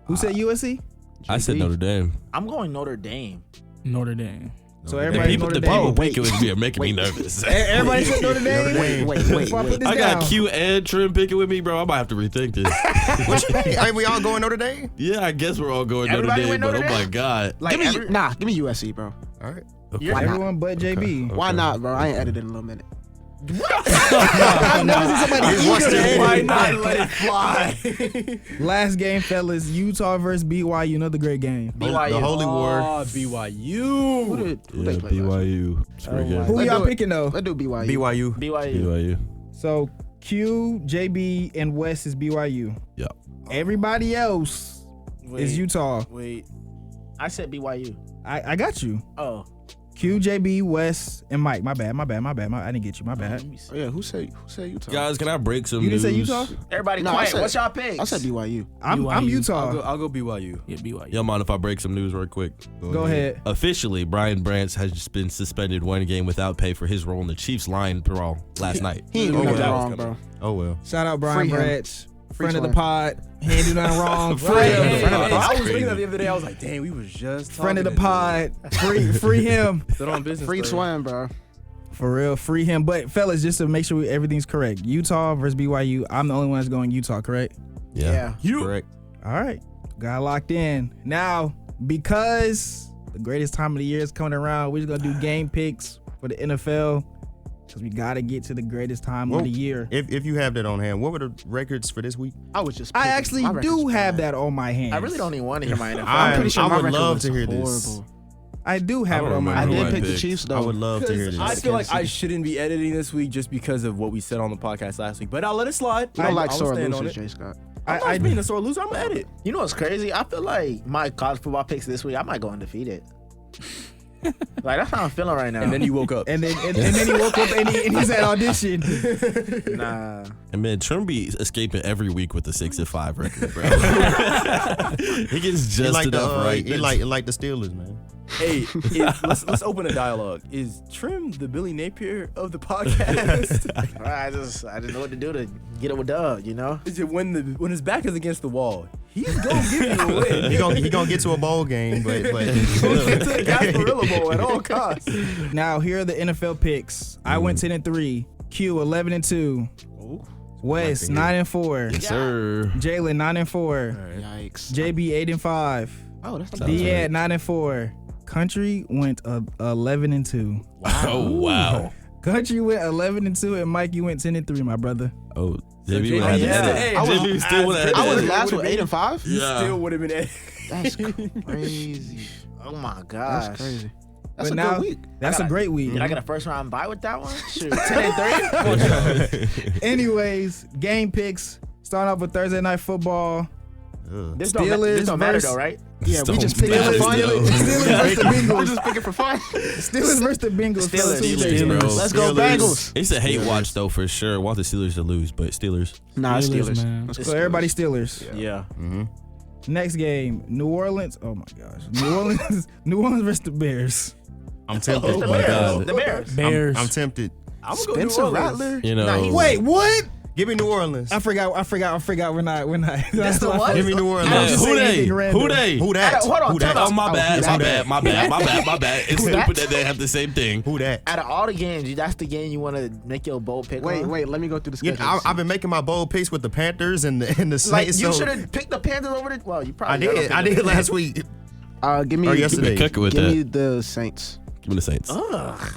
Speaker 1: Who said USC?
Speaker 4: I said Notre Dame.
Speaker 3: I'm going Notre Dame.
Speaker 7: Notre Dame.
Speaker 1: So
Speaker 4: The
Speaker 1: everybody
Speaker 4: people,
Speaker 1: Notre
Speaker 4: the
Speaker 1: Dame.
Speaker 4: people
Speaker 2: wait.
Speaker 4: picking with me are making me nervous.
Speaker 1: Everybody said Notre Dame.
Speaker 2: Wait.
Speaker 1: Before I put this
Speaker 4: I got
Speaker 1: down.
Speaker 4: Q and Trim picking with me, bro. I might have to rethink this.
Speaker 6: What you mean? Are we all going Notre Dame?
Speaker 4: Yeah, I guess we're all going
Speaker 3: Everybody
Speaker 4: Notre Dame,
Speaker 3: went
Speaker 4: but
Speaker 3: Notre
Speaker 4: oh my
Speaker 3: Dame?
Speaker 4: god.
Speaker 3: Like
Speaker 2: Give me USC, bro.
Speaker 6: All right.
Speaker 4: Okay.
Speaker 2: Why not?
Speaker 1: Everyone but JB.
Speaker 2: Why not, bro? I ain't edited in a little minute.
Speaker 1: I've never seen somebody eager to
Speaker 5: Why
Speaker 1: edit.
Speaker 5: not let it fly?
Speaker 1: Last game, fellas. Utah versus BYU. Another great game.
Speaker 3: BYU.
Speaker 6: The Holy War.
Speaker 5: BYU.
Speaker 2: Who
Speaker 4: Yeah,
Speaker 2: they play last?
Speaker 4: BYU. It's a great game.
Speaker 1: Who
Speaker 2: Let's
Speaker 1: y'all
Speaker 2: do it.
Speaker 1: picking though?
Speaker 2: Let's do BYU.
Speaker 6: BYU.
Speaker 3: BYU.
Speaker 4: BYU.
Speaker 1: So Q, JB, and West is BYU.
Speaker 4: Yeah.
Speaker 1: Everybody else is Utah.
Speaker 5: Wait.
Speaker 3: I said BYU.
Speaker 1: I got you.
Speaker 3: Oh.
Speaker 1: Q, JB, West, and Mike. My bad. I didn't get you. My bad.
Speaker 2: Oh, yeah, who said Utah?
Speaker 4: Guys, can I break some
Speaker 1: You didn't
Speaker 4: news?
Speaker 1: say Utah?
Speaker 3: Everybody
Speaker 2: No, I
Speaker 3: quiet.
Speaker 2: said-
Speaker 3: What's y'all picks?
Speaker 2: I said BYU.
Speaker 1: I'm
Speaker 7: BYU.
Speaker 1: Utah.
Speaker 5: I'll go BYU.
Speaker 7: Yeah, BYU.
Speaker 4: Y'all mind if I break some news real quick?
Speaker 1: Go ahead.
Speaker 4: Officially, Brian Branch has just been suspended one game without pay for his role in the Chiefs line brawl last night.
Speaker 2: He ain't do
Speaker 5: Oh,
Speaker 2: nothing
Speaker 5: yeah.
Speaker 2: wrong, bro.
Speaker 6: Oh well.
Speaker 1: Shout out Brian
Speaker 2: Free him.
Speaker 1: Branch, friend of the
Speaker 2: Twin.
Speaker 1: pod. He ain't do nothing wrong.
Speaker 4: Free
Speaker 1: Free
Speaker 4: him.
Speaker 1: him.
Speaker 4: Friend of the pod.
Speaker 5: I was
Speaker 4: Crazy.
Speaker 5: thinking that the other day. I was like, dang, we was just
Speaker 1: Friend of the
Speaker 5: talking
Speaker 1: pod. Free him.
Speaker 5: Stood on business.
Speaker 2: Free
Speaker 5: bro.
Speaker 2: Twin, bro.
Speaker 1: For real, free him. But fellas, just to make sure everything's correct. Utah versus BYU. I'm the only one that's going Utah, correct?
Speaker 4: Yeah.
Speaker 6: Correct.
Speaker 1: All right. Got locked in. Now, because the greatest time of the year is coming around, we're just going to do game picks for the NFL because we got to get to the greatest time
Speaker 6: Whoa.
Speaker 1: of the year.
Speaker 6: If you have that on hand, what were the records for this week?
Speaker 2: I was just.
Speaker 1: I
Speaker 2: picking.
Speaker 1: actually
Speaker 2: My record's
Speaker 1: do have
Speaker 2: bad.
Speaker 1: that on my hands.
Speaker 3: I really don't even want to hear my NFL.
Speaker 2: I'm pretty sure
Speaker 6: I
Speaker 2: my
Speaker 6: would
Speaker 2: record
Speaker 6: love
Speaker 2: was
Speaker 6: to hear this.
Speaker 2: horrible.
Speaker 1: I do have
Speaker 4: I
Speaker 1: it
Speaker 4: don't
Speaker 1: on my
Speaker 2: I
Speaker 4: remember
Speaker 1: hands.
Speaker 2: did
Speaker 4: who I
Speaker 2: pick the
Speaker 4: picked.
Speaker 2: Chiefs
Speaker 6: I
Speaker 2: though.
Speaker 6: would love to hear this.
Speaker 5: I feel like I
Speaker 2: Kansas
Speaker 5: shouldn't be editing this week just because of what we said on the podcast last week. But I'll let it slide.
Speaker 2: You don't like
Speaker 5: I'll
Speaker 2: sore
Speaker 5: stand on
Speaker 2: losers,
Speaker 5: it.
Speaker 2: Jay Scott.
Speaker 5: I'm not being a sore loser. I'm gonna edit.
Speaker 3: You know what's crazy? I feel like my college football picks this week, I might go undefeated. Like, that's how I'm feeling right now.
Speaker 5: And then you woke up.
Speaker 1: And then he woke up and he's at audition.
Speaker 3: Nah.
Speaker 4: And man, Trim be escaping every week with the 6-5 record, bro. He gets
Speaker 6: He
Speaker 4: just
Speaker 6: like the
Speaker 4: enough right.
Speaker 6: he like the Steelers, man.
Speaker 5: Hey, let's open a dialogue. Is Trim the Billy Napier of the podcast?
Speaker 3: I just know what to do to get it with Dub, you know?
Speaker 5: Is it when his back is against the wall, he's gonna give you a win.
Speaker 6: He gonna get to a bowl game, but
Speaker 5: He's gonna get to the Gasparilla Bowl at all costs.
Speaker 1: Now, here are the NFL picks. I went 10-3. Q 11-2. West 9-4.
Speaker 4: Yes, sir.
Speaker 1: Jalen 9-4.
Speaker 2: Yikes.
Speaker 1: JB 8-5.
Speaker 2: Oh, that's not
Speaker 1: D at 9-4. Country went 11-2.
Speaker 4: Oh, wow.
Speaker 1: Country went 11-2, and Mike, you went 10-3, my brother.
Speaker 4: Oh, JB
Speaker 5: JB
Speaker 4: would have
Speaker 5: yeah.
Speaker 4: to
Speaker 5: Hey,
Speaker 4: JB still would have
Speaker 2: I was
Speaker 4: had
Speaker 2: last
Speaker 5: would've
Speaker 2: with 8-5.
Speaker 4: Yeah.
Speaker 5: Still would have been.
Speaker 2: That's crazy.
Speaker 3: Oh my gosh.
Speaker 2: That's crazy. That's
Speaker 1: But
Speaker 2: a
Speaker 1: now,
Speaker 2: good week.
Speaker 1: That's a great week.
Speaker 3: Did I get a first round bye with that one? Shoot. 10-3?
Speaker 1: Anyways, game picks. Starting off with Thursday Night Football.
Speaker 3: This
Speaker 1: Steelers
Speaker 3: don't matter
Speaker 1: versus-
Speaker 3: though, right?
Speaker 2: Yeah, we just picked
Speaker 1: Steelers,
Speaker 2: for fun.
Speaker 1: Steelers versus the
Speaker 2: We're
Speaker 1: Bengals.
Speaker 2: just picking for fun.
Speaker 1: Steelers versus the Bengals.
Speaker 3: Steelers.
Speaker 1: Steelers.
Speaker 4: Bro.
Speaker 2: Let's go Bengals.
Speaker 4: It's a hate watch though for sure. Want the Steelers to lose, but Steelers.
Speaker 2: Nah, it's
Speaker 7: Steelers,
Speaker 2: Steelers.
Speaker 7: man.
Speaker 2: Let's go
Speaker 1: So everybody Steelers.
Speaker 3: Yeah.
Speaker 1: Next game, New Orleans. Oh my gosh, New Orleans versus the Bears.
Speaker 6: I'm tempted.
Speaker 4: Oh my God.
Speaker 3: The Bears.
Speaker 7: Bears.
Speaker 6: I'm tempted.
Speaker 5: I'm gonna go
Speaker 2: Spencer
Speaker 5: New Orleans.
Speaker 2: Rattler.
Speaker 4: You know,
Speaker 1: Wait, what?
Speaker 6: Give me New Orleans.
Speaker 1: I forgot. We're not.
Speaker 3: That's the what?
Speaker 6: Give me New Orleans.
Speaker 1: I was just
Speaker 4: Who
Speaker 1: saying
Speaker 4: they?
Speaker 1: anything random.
Speaker 4: Who they?
Speaker 6: Who that?
Speaker 3: Hold on,
Speaker 6: Who that?
Speaker 3: tell
Speaker 4: Oh, my bad.
Speaker 6: Who that?
Speaker 4: My bad. It's stupid that they have the same thing.
Speaker 6: Who that?
Speaker 3: Out of all the games, that's the game you want to make your bold pick on?
Speaker 2: Wait, let me go through the schedule.
Speaker 6: Yeah, I've been making my bold picks with the Panthers and the Saints.
Speaker 3: Like, you
Speaker 6: so
Speaker 3: should have picked the Panthers over the. Well, you
Speaker 6: I
Speaker 3: probably.
Speaker 6: did last week
Speaker 2: Give me
Speaker 6: or yesterday.
Speaker 4: Cook with
Speaker 2: Give
Speaker 4: that.
Speaker 2: me the Saints.
Speaker 4: Give me the Saints.
Speaker 3: Ugh.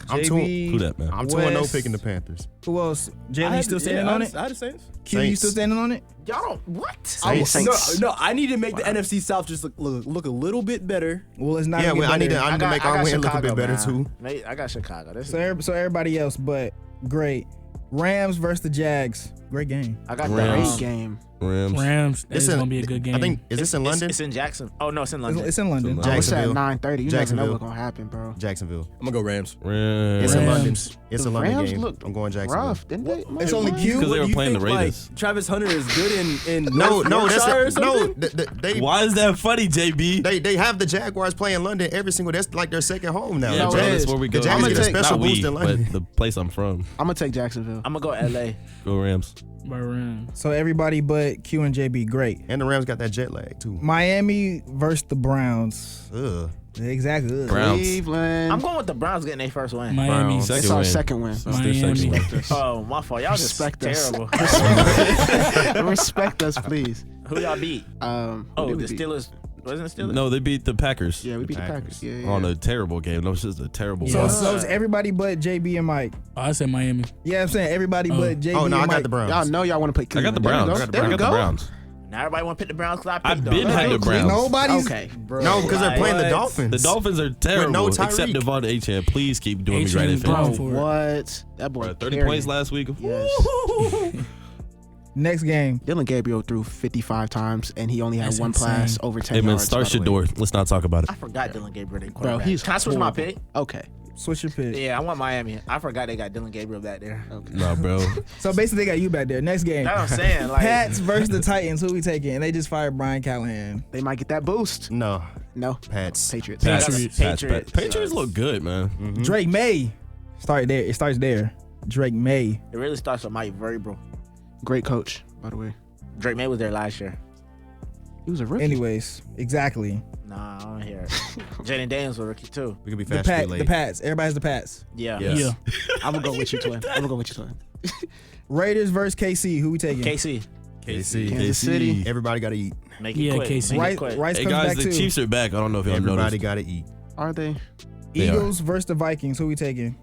Speaker 6: I'm
Speaker 1: JB,
Speaker 4: Who that, man?
Speaker 6: I'm 2-0
Speaker 1: West.
Speaker 6: picking the Panthers.
Speaker 1: Who else? Jalen, you still standing on it?
Speaker 5: I had the Saints.
Speaker 1: Q, you
Speaker 6: Saints.
Speaker 1: still standing on it?
Speaker 3: Y'all don't. What?
Speaker 2: Saints.
Speaker 5: No, I need to make the NFC South just look a little bit better.
Speaker 1: Well, it's not.
Speaker 6: Yeah,
Speaker 1: gonna get
Speaker 6: I need
Speaker 1: better.
Speaker 6: to make our win look a bit better
Speaker 3: man.
Speaker 6: too.
Speaker 3: Mate, I got Chicago. This is,
Speaker 1: So everybody else, but great. Rams versus the Jags. Great game.
Speaker 3: I got
Speaker 4: Rams.
Speaker 3: the
Speaker 2: Great game.
Speaker 7: Rams. That's
Speaker 6: This
Speaker 7: gonna be a good game.
Speaker 6: I think is this in London?
Speaker 3: It's in Jackson. Oh no, it's in London.
Speaker 1: It's in London.
Speaker 4: It's
Speaker 2: I was at
Speaker 6: Jacksonville.
Speaker 2: 9:30. You never know
Speaker 6: Jacksonville.
Speaker 2: what's gonna happen, bro.
Speaker 6: Jacksonville.
Speaker 5: I'm gonna go Rams.
Speaker 6: It's in London.
Speaker 7: Rams.
Speaker 6: It's
Speaker 2: The
Speaker 6: a London
Speaker 2: Rams
Speaker 6: game.
Speaker 2: looked
Speaker 6: I'm going Jacksonville.
Speaker 2: rough, didn't they?
Speaker 1: It's only Q.
Speaker 4: Because they were
Speaker 5: You
Speaker 4: playing the
Speaker 5: think, like,
Speaker 4: Raiders.
Speaker 5: Travis Hunter is good in
Speaker 6: No, that's
Speaker 5: Yorkshire or
Speaker 6: they
Speaker 4: Why is that funny, JB?
Speaker 6: they have the Jaguars playing London every single. That's like their second home now.
Speaker 4: Yeah,
Speaker 2: No,
Speaker 4: bro,
Speaker 2: it
Speaker 4: that's
Speaker 2: is.
Speaker 4: where we
Speaker 6: The
Speaker 4: go.
Speaker 6: Jags
Speaker 2: get a
Speaker 6: special
Speaker 4: Not
Speaker 6: boost
Speaker 4: we,
Speaker 6: in London.
Speaker 4: but the place I'm from.
Speaker 2: I'm gonna take Jacksonville.
Speaker 3: I'm gonna go LA.
Speaker 4: Go Rams.
Speaker 7: By Rams.
Speaker 1: So everybody but Q and JB, great.
Speaker 6: And the Rams got that jet lag too.
Speaker 1: Miami versus the Browns.
Speaker 6: Ugh.
Speaker 1: Exactly. Ugh.
Speaker 4: Browns.
Speaker 2: Cleveland.
Speaker 3: I'm going with the Browns getting their first win.
Speaker 7: Miami.
Speaker 4: Browns.
Speaker 2: It's our second win.
Speaker 4: It's their
Speaker 7: Miami.
Speaker 4: second win.
Speaker 3: Oh, my fault. Y'all just
Speaker 2: Respect us.
Speaker 3: terrible.
Speaker 2: Respect us, please.
Speaker 3: Who y'all beat?
Speaker 2: Who
Speaker 3: Oh,
Speaker 2: did we
Speaker 3: the
Speaker 2: beat?
Speaker 3: Steelers. Wasn't it Steelers?
Speaker 4: No, they beat the Packers.
Speaker 2: Yeah, we beat the
Speaker 6: Packers.
Speaker 2: Packers. Yeah.
Speaker 4: On a terrible game. No, it's just a terrible
Speaker 1: So,
Speaker 4: game.
Speaker 1: so it's everybody but JB and Mike.
Speaker 7: Oh, I said Miami.
Speaker 1: Yeah, I'm saying everybody but JB
Speaker 6: Oh no,
Speaker 1: and
Speaker 6: I
Speaker 1: Mike.
Speaker 6: got the Browns.
Speaker 2: Y'all know y'all want to play
Speaker 4: I
Speaker 2: Cleveland.
Speaker 4: got the Browns.
Speaker 2: There we
Speaker 4: I got the
Speaker 2: go.
Speaker 4: Browns.
Speaker 3: Now everybody want to pick the Browns because I
Speaker 4: I've
Speaker 3: picked
Speaker 4: been
Speaker 3: them.
Speaker 4: had the Browns.
Speaker 1: Nobody's.
Speaker 2: Okay.
Speaker 5: Bro,
Speaker 6: No, because they're playing the
Speaker 5: what?
Speaker 6: Dolphins.
Speaker 4: The Dolphins are terrible.
Speaker 6: no
Speaker 4: Except
Speaker 6: Tyreek.
Speaker 4: Devon Achane. Please keep doing me
Speaker 7: Achane
Speaker 4: right.
Speaker 7: is
Speaker 2: Bro,
Speaker 7: Going for it.
Speaker 2: what? That boy.
Speaker 4: Bro, 30
Speaker 2: carrying
Speaker 4: points
Speaker 2: it.
Speaker 4: last week.
Speaker 2: Yes.
Speaker 1: Next game.
Speaker 2: Dylan Gabriel threw 55 times and he only had
Speaker 7: That's
Speaker 2: one
Speaker 7: insane.
Speaker 2: pass over 10
Speaker 4: Hey man,
Speaker 2: yards.
Speaker 4: start
Speaker 2: by the way.
Speaker 4: Shador. Let's not talk about it.
Speaker 3: I forgot Dylan Gabriel. They
Speaker 2: Bro,
Speaker 3: quarterback.
Speaker 2: he's
Speaker 3: Can I switch my
Speaker 2: horrible.
Speaker 3: pick?
Speaker 2: Okay.
Speaker 1: Switch your pick.
Speaker 3: Yeah, I want Miami. I forgot they got Dylan Gabriel back there.
Speaker 4: Nah, bro.
Speaker 1: So basically, they got you back there. Next game.
Speaker 3: That's what I'm saying. Like,
Speaker 1: Pats versus the Titans. Who we taking? And they just fired Brian Callahan.
Speaker 2: They might get that boost.
Speaker 6: No,
Speaker 2: No.
Speaker 6: Pats.
Speaker 2: Patriots.
Speaker 4: Pats.
Speaker 3: Patriots.
Speaker 4: Patriots look good, man.
Speaker 6: Mm-hmm.
Speaker 1: Drake May. Start there. It starts there. Drake May.
Speaker 3: it really starts with Mike Vrabel.
Speaker 2: Great coach, by the way.
Speaker 3: Drake May was there last year.
Speaker 2: He was a rookie.
Speaker 1: Anyways, exactly.
Speaker 3: Nah, I don't hear it. Jaden Daniels was a rookie too.
Speaker 6: We could be
Speaker 1: The
Speaker 6: fast
Speaker 1: Pats. The Pats. Everybody has the Pats.
Speaker 3: Yeah.
Speaker 6: Yes.
Speaker 7: Yeah.
Speaker 2: I'm going to go with you, twin. I'm going to go with you, twin.
Speaker 1: Raiders versus KC. Who we taking?
Speaker 3: KC.
Speaker 6: KC.
Speaker 2: Kansas City.
Speaker 6: Everybody got to eat.
Speaker 3: Make it
Speaker 7: Yeah,
Speaker 3: quick.
Speaker 7: KC.
Speaker 3: Make it
Speaker 1: Rice,
Speaker 3: quick.
Speaker 1: Rice
Speaker 4: Hey
Speaker 1: comes
Speaker 4: guys,
Speaker 1: back
Speaker 4: the
Speaker 1: too.
Speaker 4: Chiefs are back. I don't know if y'all
Speaker 6: Everybody
Speaker 4: noticed.
Speaker 6: got to eat.
Speaker 2: Are they?
Speaker 4: They are.
Speaker 1: Eagles versus the Vikings. Who we taking?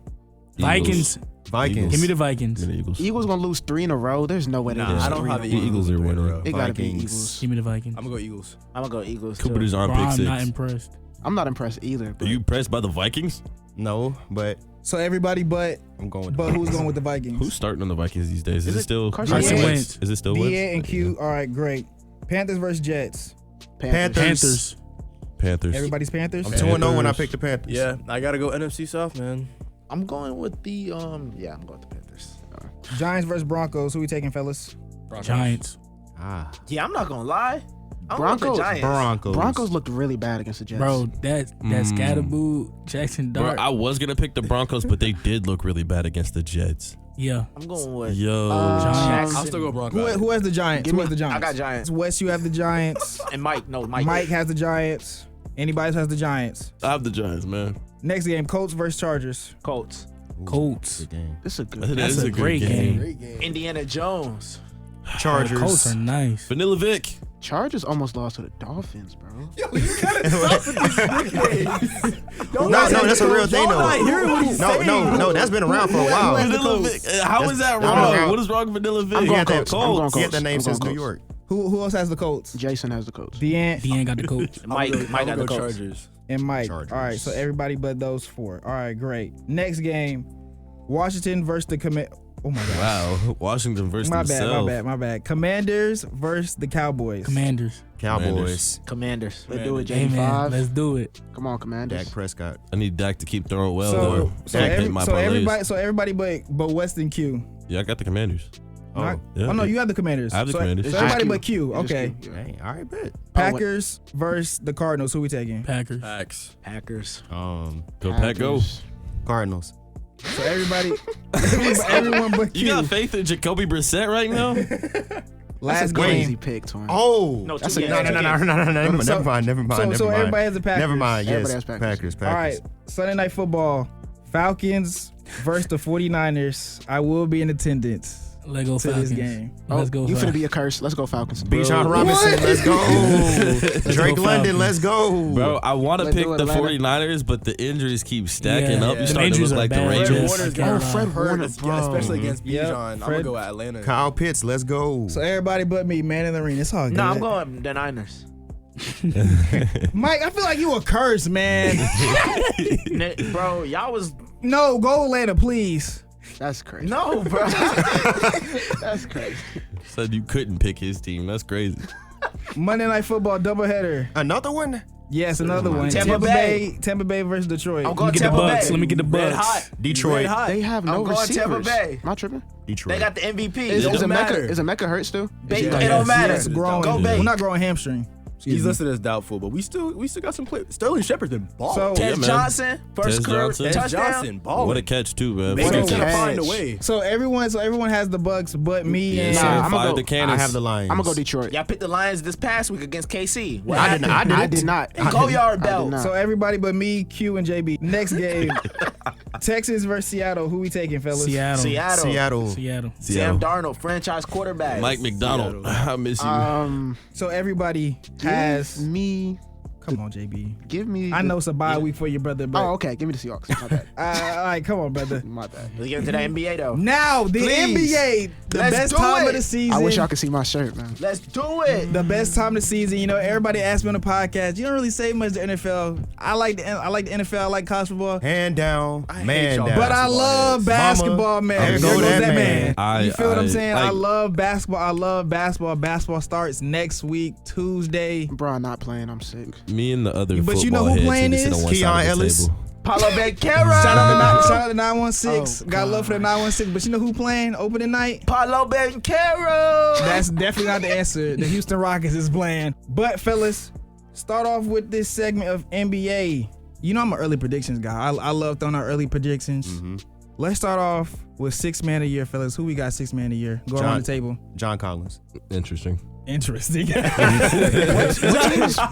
Speaker 7: Vikings.
Speaker 6: Vikings.
Speaker 7: Give me the Vikings.
Speaker 4: Give me the Eagles.
Speaker 2: Eagles going to lose 3 in a row. There's no way they
Speaker 5: Nah,
Speaker 2: lose
Speaker 5: I don't
Speaker 2: 3
Speaker 5: have
Speaker 2: in
Speaker 5: the
Speaker 2: a row.
Speaker 4: Eagles are winning.
Speaker 2: It got to be
Speaker 6: Vikings.
Speaker 2: Eagles.
Speaker 7: Give me the Vikings.
Speaker 5: I'm gonna go Eagles.
Speaker 3: I'm gonna go Eagles
Speaker 4: Cooper
Speaker 3: too.
Speaker 4: DeJean
Speaker 7: Bro,
Speaker 4: pick
Speaker 7: I'm not
Speaker 4: 6.
Speaker 7: impressed.
Speaker 2: I'm not impressed either.
Speaker 4: Are
Speaker 2: But
Speaker 4: you impressed by the Vikings?
Speaker 6: No, but
Speaker 1: So everybody but
Speaker 6: I'm going with
Speaker 1: but
Speaker 6: the
Speaker 1: who's
Speaker 6: Vikings.
Speaker 1: going with the Vikings?
Speaker 4: Who's starting on the Vikings these days? Is
Speaker 2: Is
Speaker 4: it
Speaker 2: it
Speaker 4: still
Speaker 2: Carson
Speaker 7: Wentz?
Speaker 4: Is it still
Speaker 1: BA
Speaker 4: Wentz?
Speaker 1: and Q. All right, great. Panthers versus Jets.
Speaker 7: Panthers.
Speaker 4: Panthers.
Speaker 1: Everybody's Panthers.
Speaker 6: I'm 2-0 when I
Speaker 4: Panthers.
Speaker 6: picked the Panthers.
Speaker 5: Yeah, I gotta go NFC South, man.
Speaker 3: I'm going with the yeah, I'm going with the Panthers.
Speaker 1: Giants versus Broncos. Who we taking, fellas?
Speaker 7: Giants.
Speaker 6: Ah.
Speaker 3: Yeah, I'm not gonna lie. I'm
Speaker 2: Broncos.
Speaker 3: going with the Giants.
Speaker 6: Broncos.
Speaker 2: looked really bad against the Jets.
Speaker 7: Bro, that Scatterboo, Jackson
Speaker 4: Bro,
Speaker 7: Dart.
Speaker 4: I was gonna pick the Broncos, but they did look really bad against the Jets.
Speaker 7: Yeah.
Speaker 3: I'm going with
Speaker 4: Yo,
Speaker 7: Giants.
Speaker 5: I'll still go Broncos.
Speaker 1: Who has the Giants? Who has the Giants?
Speaker 3: I got Giants.
Speaker 1: Wes, you have the Giants.
Speaker 3: And Mike. No, Mike.
Speaker 1: Mike has the Giants. Anybody else has the Giants.
Speaker 4: I have the Giants, man.
Speaker 1: Next game, Colts versus Chargers.
Speaker 3: Colts.
Speaker 7: Colts.
Speaker 6: Good game.
Speaker 2: This is a good.
Speaker 4: That
Speaker 7: That's
Speaker 4: is
Speaker 7: a
Speaker 4: good
Speaker 7: great game.
Speaker 5: Great game.
Speaker 3: Indiana Jones.
Speaker 6: Chargers.
Speaker 7: The Colts are nice.
Speaker 4: Vanilla Vic.
Speaker 2: Chargers almost lost to the Dolphins, bro.
Speaker 6: No, that's a real thing though. No, that's been around for a while.
Speaker 4: Vanilla Vic. How is that
Speaker 6: That's
Speaker 4: wrong?
Speaker 6: wrong.
Speaker 4: What is wrong with Vanilla Vic?
Speaker 2: I'm going
Speaker 6: He had
Speaker 2: Colts. I'm going
Speaker 6: He had
Speaker 2: Colts.
Speaker 6: that name
Speaker 2: I'm
Speaker 6: since
Speaker 2: going
Speaker 6: New
Speaker 2: Colts.
Speaker 6: York.
Speaker 1: Who else has the Colts?
Speaker 2: Jason has the coach.
Speaker 1: Deanne
Speaker 7: Deanne got the coach.
Speaker 3: Mike got the Colts.
Speaker 5: Chargers.
Speaker 1: and Mike.
Speaker 6: Chargers.
Speaker 1: All right, so everybody but those four. All right, great. Next game, Washington versus the Command. Oh my God.
Speaker 4: Wow, Washington versus
Speaker 1: My
Speaker 4: themselves.
Speaker 1: bad. Commanders versus the Cowboys.
Speaker 7: Commanders.
Speaker 6: Cowboys.
Speaker 3: Commanders.
Speaker 2: Let's do it,
Speaker 7: Hey, man,
Speaker 2: J5.
Speaker 7: let's do it.
Speaker 2: Come on, Commanders.
Speaker 6: Dak Prescott.
Speaker 4: I need Dak to keep throwing well.
Speaker 1: So,
Speaker 4: though.
Speaker 1: so,
Speaker 4: Dak
Speaker 1: every-
Speaker 4: hit my
Speaker 1: so
Speaker 4: parlays.
Speaker 1: everybody but Weston Q.
Speaker 4: Yeah, I got the Commanders.
Speaker 1: Not-
Speaker 4: yeah.
Speaker 1: oh no, you have the Commanders.
Speaker 4: I have the
Speaker 1: so,
Speaker 4: Commanders.
Speaker 1: So
Speaker 2: It's
Speaker 1: everybody
Speaker 2: just
Speaker 1: but Q.
Speaker 2: It's just
Speaker 1: Okay.
Speaker 2: Q, yeah.
Speaker 6: Hey, all right, bet.
Speaker 1: Packers versus the Cardinals. Who we taking?
Speaker 7: Packers.
Speaker 5: Pax.
Speaker 3: Packers.
Speaker 4: Go Pack, go.
Speaker 6: Cardinals.
Speaker 1: So everyone but
Speaker 4: You got faith in Jacoby Brissett right now?
Speaker 2: That's a
Speaker 1: game.
Speaker 2: crazy pick, Torn.
Speaker 6: Oh,
Speaker 3: No,
Speaker 2: That's
Speaker 3: two
Speaker 2: a-
Speaker 3: games.
Speaker 6: no.
Speaker 1: So-
Speaker 6: Never mind.
Speaker 1: So everybody has the Packers.
Speaker 6: Never mind.
Speaker 2: Everybody
Speaker 6: Yes,
Speaker 2: has Packers.
Speaker 6: Packers.
Speaker 1: All right, Sunday Night Football, Falcons versus the 49ers. I will be in attendance
Speaker 7: Let's go
Speaker 1: to
Speaker 7: Falcons.
Speaker 1: this game.
Speaker 7: Let's go
Speaker 2: You
Speaker 7: Falcons.
Speaker 2: finna be a curse. Let's go Falcons.
Speaker 6: Bijan Robinson, let's go. Drake
Speaker 7: go
Speaker 6: London,
Speaker 7: Falcons.
Speaker 6: let's go.
Speaker 4: Bro, I want to
Speaker 2: Let's
Speaker 4: pick
Speaker 2: do it,
Speaker 4: the
Speaker 2: Atlanta.
Speaker 4: 49ers, but the injuries keep stacking
Speaker 7: Yeah.
Speaker 4: up. You
Speaker 7: The
Speaker 4: start to
Speaker 7: injuries
Speaker 4: look
Speaker 7: are
Speaker 4: like the
Speaker 7: bad.
Speaker 5: Fred
Speaker 4: Rangers.
Speaker 5: Warner's
Speaker 7: Oh,
Speaker 5: got
Speaker 2: Fred
Speaker 5: hurt,
Speaker 2: Warner, bro.
Speaker 5: especially against
Speaker 1: Yep,
Speaker 5: Bijan. I'm
Speaker 1: Fred-
Speaker 5: gonna go Atlanta.
Speaker 6: Kyle Pitts, let's go.
Speaker 1: So everybody but me, man in the ring. It's all good.
Speaker 3: No, I'm going the Niners.
Speaker 1: Mike, I feel like you a curse, man.
Speaker 3: Bro, y'all was
Speaker 1: No, go Atlanta, please.
Speaker 2: That's crazy.
Speaker 3: no, bro.
Speaker 2: That's crazy.
Speaker 4: Said you couldn't pick his team. That's crazy.
Speaker 1: Monday Night Football doubleheader.
Speaker 6: Another one?
Speaker 1: Yes, another one.
Speaker 3: Tampa Bay.
Speaker 1: Tampa Bay versus Detroit.
Speaker 3: I'm going
Speaker 7: Let me get the
Speaker 3: Tampa
Speaker 7: Bucks.
Speaker 3: Bay.
Speaker 7: Let me get the
Speaker 3: Red
Speaker 7: Bucks.
Speaker 3: hot.
Speaker 6: Detroit.
Speaker 3: Red hot.
Speaker 2: They have no
Speaker 3: I'm going
Speaker 2: receivers.
Speaker 3: Tampa Bay.
Speaker 2: Am I tripping?
Speaker 6: Detroit.
Speaker 3: They got the MVP.
Speaker 2: Is
Speaker 3: It don't matter.
Speaker 2: Emeka hurt still?
Speaker 3: Bay,
Speaker 5: Yeah,
Speaker 3: it don't matter.
Speaker 1: Yes, growing.
Speaker 3: Go Bay.
Speaker 1: Well, not growing hamstring.
Speaker 5: He's listed as doubtful, but we still got some play. Sterling Shepard's been balling.
Speaker 1: So-
Speaker 3: Tez
Speaker 4: Yeah, man.
Speaker 3: Johnson, first
Speaker 4: Tez
Speaker 3: career
Speaker 4: Johnson.
Speaker 5: Tez
Speaker 3: touchdown.
Speaker 5: Johnson balling.
Speaker 4: What a catch, too, man.
Speaker 5: They
Speaker 2: What a
Speaker 5: gonna
Speaker 2: catch.
Speaker 5: find a way.
Speaker 1: So everyone has the Bucks, but me
Speaker 4: Yeah,
Speaker 1: and
Speaker 4: so
Speaker 2: I'ma
Speaker 4: fire
Speaker 2: go-
Speaker 4: the cannons.
Speaker 6: I have the Lions.
Speaker 2: I'm gonna go Detroit.
Speaker 3: Y'all picked the Lions this past week against KC. What
Speaker 6: I did
Speaker 3: happened?
Speaker 6: not.
Speaker 2: I did not.
Speaker 3: And go yard
Speaker 2: I
Speaker 3: belt.
Speaker 2: did not.
Speaker 1: So everybody but me, Q, and JB. Next game, Texas versus Seattle. Who we taking, fellas?
Speaker 7: Seattle.
Speaker 3: Seattle.
Speaker 6: Seattle.
Speaker 3: Sam Darnold, franchise quarterback.
Speaker 4: Mike McDonald. I miss you.
Speaker 1: So everybody has.
Speaker 2: Give me.
Speaker 1: Come on, JB.
Speaker 2: Give me.
Speaker 1: I know it's a bye week for your brother, but
Speaker 2: Oh, okay. Give me the Seahawks. My bad.
Speaker 1: all right, come on, brother.
Speaker 2: My bad.
Speaker 3: Let's get into the NBA though.
Speaker 1: Now the
Speaker 3: Please.
Speaker 1: NBA, the
Speaker 3: Let's
Speaker 1: best
Speaker 3: do
Speaker 1: time
Speaker 3: it.
Speaker 1: of the season.
Speaker 2: I wish y'all could see my shirt, man.
Speaker 3: Let's do it.
Speaker 1: The best time of the season. You know, everybody asked me on the podcast. You don't really say much to NFL. I like the NFL. I like college football.
Speaker 6: Hand down,
Speaker 5: hate
Speaker 6: man
Speaker 5: y'all.
Speaker 6: down.
Speaker 1: But I love basketball, man.
Speaker 6: there
Speaker 1: There
Speaker 6: go
Speaker 1: goes
Speaker 6: that
Speaker 1: that
Speaker 6: man.
Speaker 1: man. You feel what I'm saying? I
Speaker 4: like-
Speaker 1: love basketball. I love basketball. Basketball starts next week, Tuesday.
Speaker 2: Bro, I'm not playing. I'm sick.
Speaker 4: Me and the other
Speaker 1: But you know
Speaker 4: football
Speaker 1: who
Speaker 4: heads
Speaker 1: playing
Speaker 4: need to sit
Speaker 1: is?
Speaker 4: on one
Speaker 6: Keon
Speaker 4: side of the
Speaker 6: Ellis.
Speaker 4: table.
Speaker 3: Paulo Banchero.
Speaker 1: Shout out to 916.
Speaker 2: Oh,
Speaker 1: Got love for the 916. But you know who playing opening night?
Speaker 3: Paulo Banchero.
Speaker 1: That's definitely not the answer. The Houston Rockets is playing. But fellas, start off with this segment of NBA. You know I'm an early predictions guy. I love throwing out early predictions.
Speaker 6: Mm-hmm.
Speaker 1: Let's start off with 6 man a year, fellas. Who we got 6 man a year? Go around the table.
Speaker 6: John Collins.
Speaker 4: Interesting.
Speaker 1: Interesting.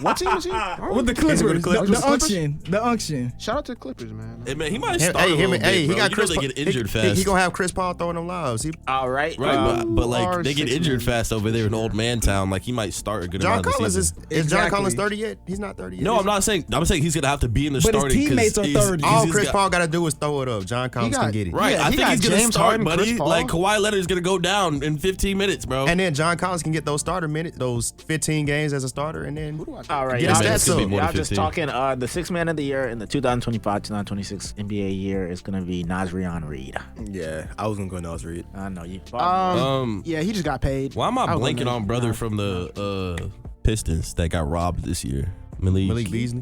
Speaker 2: What team is he?
Speaker 1: With the Clippers.
Speaker 6: With the Clippers.
Speaker 1: The unction. The unction.
Speaker 2: Shout out to the Clippers, man.
Speaker 4: Hey, man, he might
Speaker 6: Hey,
Speaker 4: start a little bit,
Speaker 6: he
Speaker 4: bro.
Speaker 6: got
Speaker 4: You
Speaker 6: Chris.
Speaker 4: know they get injured
Speaker 6: he,
Speaker 4: fast.
Speaker 6: He gonna have Chris Paul throwing them lives.
Speaker 3: All right.
Speaker 4: Right, but like
Speaker 2: are
Speaker 4: they get
Speaker 2: 6
Speaker 4: injured
Speaker 2: men.
Speaker 4: fast over there in Old Man Town. Like he might start a good
Speaker 6: John
Speaker 4: amount of
Speaker 6: Collins
Speaker 4: the
Speaker 6: is
Speaker 4: season.
Speaker 6: John
Speaker 1: Exactly.
Speaker 6: Collins 30 yet? He's not 30 yet.
Speaker 4: No,
Speaker 6: is
Speaker 4: I'm
Speaker 6: he?
Speaker 4: not saying. I'm saying he's gonna have to be in the
Speaker 1: But his
Speaker 4: starting. 'cause
Speaker 1: teammates are 30.
Speaker 6: All
Speaker 4: he's
Speaker 6: Chris
Speaker 4: got-
Speaker 6: Paul got to do is throw it up. John Collins
Speaker 2: got-
Speaker 6: can get it.
Speaker 4: Right,
Speaker 2: Yeah,
Speaker 4: I
Speaker 2: he
Speaker 4: think
Speaker 2: got
Speaker 4: he's gonna
Speaker 2: James
Speaker 4: start,
Speaker 2: Harden, Chris
Speaker 4: buddy.
Speaker 2: Paul.
Speaker 4: Like Kawhi Leonard's gonna go down in 15 minutes, bro.
Speaker 6: And then John Collins can get those starter minutes, those 15 games as a starter, and then
Speaker 3: All right.
Speaker 6: Get
Speaker 3: Y'all
Speaker 6: his
Speaker 3: just,
Speaker 6: stats up.
Speaker 4: More than
Speaker 3: y'all just
Speaker 4: 15.
Speaker 3: talking. The 6th man of the year in the 2025-2026 NBA year is gonna be Nazrion Reed.
Speaker 5: Yeah, I was gonna go Nas Reed.
Speaker 3: I know you.
Speaker 2: Yeah, he just got paid.
Speaker 4: Why am I
Speaker 2: I'll go
Speaker 4: blanking
Speaker 2: Nas.
Speaker 4: on brother from the Pistons that got robbed this year? Malik
Speaker 6: Beasley.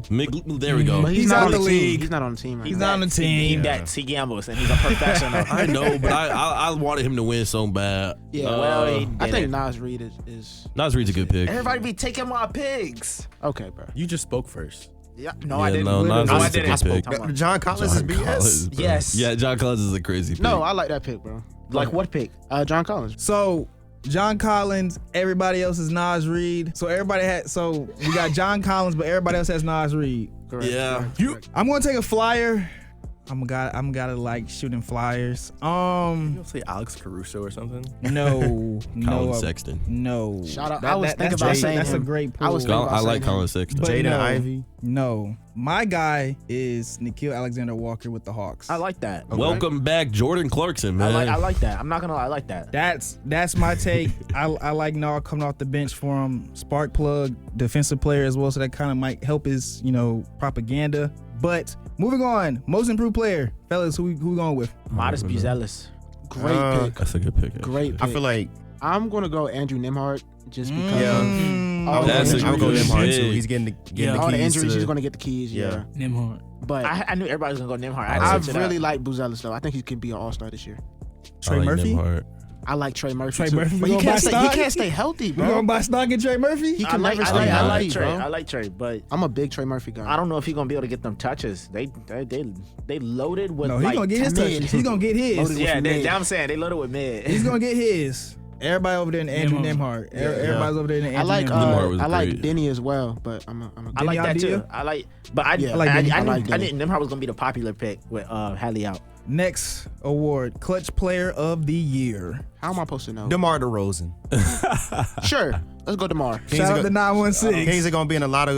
Speaker 4: There we go.
Speaker 2: But
Speaker 1: He's
Speaker 2: not
Speaker 1: out
Speaker 2: on
Speaker 1: the
Speaker 2: the
Speaker 1: league.
Speaker 2: team. He's not on the team right
Speaker 1: He's
Speaker 2: now.
Speaker 1: not on the
Speaker 3: He
Speaker 1: team.
Speaker 3: bets. He gambles, and he's a professional.
Speaker 4: I know, but I wanted him to win so bad.
Speaker 2: Yeah,
Speaker 3: well, he
Speaker 2: I think
Speaker 3: didn't.
Speaker 2: Nas Reed is
Speaker 4: Nas Reed's a good pick.
Speaker 3: Everybody be taking my pigs.
Speaker 2: okay, bro.
Speaker 5: You just spoke first.
Speaker 3: Yeah. No, I didn't.
Speaker 4: No, Nas
Speaker 3: No, I
Speaker 4: Reed's a
Speaker 3: didn't.
Speaker 4: good pick.
Speaker 3: Come on.
Speaker 6: John Collins is BS.
Speaker 4: Collins, bro.
Speaker 3: Yes.
Speaker 4: Yeah, John Collins is a crazy pick.
Speaker 2: No, I like that pick, bro.
Speaker 3: Like what pick?
Speaker 2: John Collins.
Speaker 1: So John Collins, everybody else is Nas Reed. So we got John Collins, but everybody else has Nas Reed.
Speaker 2: Correct.
Speaker 4: Yeah.
Speaker 2: correct.
Speaker 1: I'm gonna take a flyer. I'm gotta like shooting flyers.
Speaker 5: You don't say Alex Caruso or something.
Speaker 1: No,
Speaker 4: Colin Sexton.
Speaker 1: no.
Speaker 2: Shout out. I was thinking about saying
Speaker 1: that's
Speaker 2: him.
Speaker 1: a great
Speaker 2: I was
Speaker 1: pull.
Speaker 2: thinking about
Speaker 4: I like
Speaker 2: saying him.
Speaker 4: Colin Sexton.
Speaker 1: But
Speaker 6: Jaden
Speaker 1: no.
Speaker 6: Ivey.
Speaker 1: No, my guy is Nickeil Alexander-Walker with the Hawks.
Speaker 3: I like that.
Speaker 4: Welcome back, Jordan Clarkson, man.
Speaker 3: I like that. I'm not gonna lie. I like that.
Speaker 1: That's my take. I like Nar coming off the bench for him. Spark plug, defensive player as well, so that kind of might help his propaganda. But moving on, most improved player, fellas, who we going with?
Speaker 3: Modest Buzelis.
Speaker 2: Great pick.
Speaker 4: That's a good pick.
Speaker 2: Great pick.
Speaker 6: I feel like
Speaker 2: I'm gonna go Andrew Nimhart just because
Speaker 1: Mm.
Speaker 2: all
Speaker 4: That's
Speaker 2: the
Speaker 4: a
Speaker 6: I'll go
Speaker 2: injuries.
Speaker 6: Nimhart
Speaker 4: pick.
Speaker 6: too. He's getting the
Speaker 7: Yeah.
Speaker 2: All the
Speaker 6: keys
Speaker 2: injuries,
Speaker 6: to
Speaker 2: he's gonna get the keys. Yeah,
Speaker 7: Nimhart.
Speaker 2: but
Speaker 3: I knew everybody was gonna go Nimhart.
Speaker 2: I
Speaker 3: switched it
Speaker 2: really
Speaker 3: up.
Speaker 2: like Buzelis though. I think he could be an all-star this year.
Speaker 1: Trey Murphy?
Speaker 2: I like Trey Murphy.
Speaker 1: Trey
Speaker 2: too.
Speaker 1: Murphy,
Speaker 2: But
Speaker 1: we
Speaker 2: he
Speaker 1: gonna buy
Speaker 2: can't, stay,
Speaker 1: stock?
Speaker 2: he can't stay healthy,
Speaker 1: You
Speaker 2: bro.
Speaker 1: gonna buy stock in Trey Murphy?
Speaker 2: He
Speaker 3: I
Speaker 2: can
Speaker 3: like,
Speaker 2: never
Speaker 3: I
Speaker 2: stay
Speaker 3: like, I
Speaker 2: healthy,
Speaker 3: like Trey.
Speaker 2: bro.
Speaker 3: I like Trey, but
Speaker 2: I'm a big Trey Murphy guy.
Speaker 3: I don't know if he's gonna be able to get them touches. They loaded with
Speaker 1: No, he's
Speaker 3: like
Speaker 1: gonna get his
Speaker 2: mid.
Speaker 1: touches. He's gonna get his.
Speaker 2: Loaded
Speaker 3: yeah.
Speaker 2: with
Speaker 3: They,
Speaker 2: mid.
Speaker 3: I'm saying they loaded with mid.
Speaker 1: He's gonna get his. Everybody over there in Andrew Nemhart. Everybody's over there in Andrew
Speaker 2: I like
Speaker 4: Lamar was
Speaker 2: I like
Speaker 4: great.
Speaker 2: Denny as well, but I'm a
Speaker 3: I like that
Speaker 1: idea?
Speaker 3: too. I like, but I,
Speaker 2: Yeah,
Speaker 3: I,
Speaker 1: like
Speaker 3: I,
Speaker 1: Denny.
Speaker 3: I,
Speaker 2: I like
Speaker 3: knew,
Speaker 2: Denny.
Speaker 3: I knew Nimhart was gonna be the popular pick with Hadley out.
Speaker 1: Next award, Clutch Player of the Year.
Speaker 2: How am I supposed to know?
Speaker 6: DeMar DeRozan.
Speaker 2: Sure, let's go DeMar.
Speaker 1: Shout out to 916.
Speaker 6: Kings are gonna be in a lot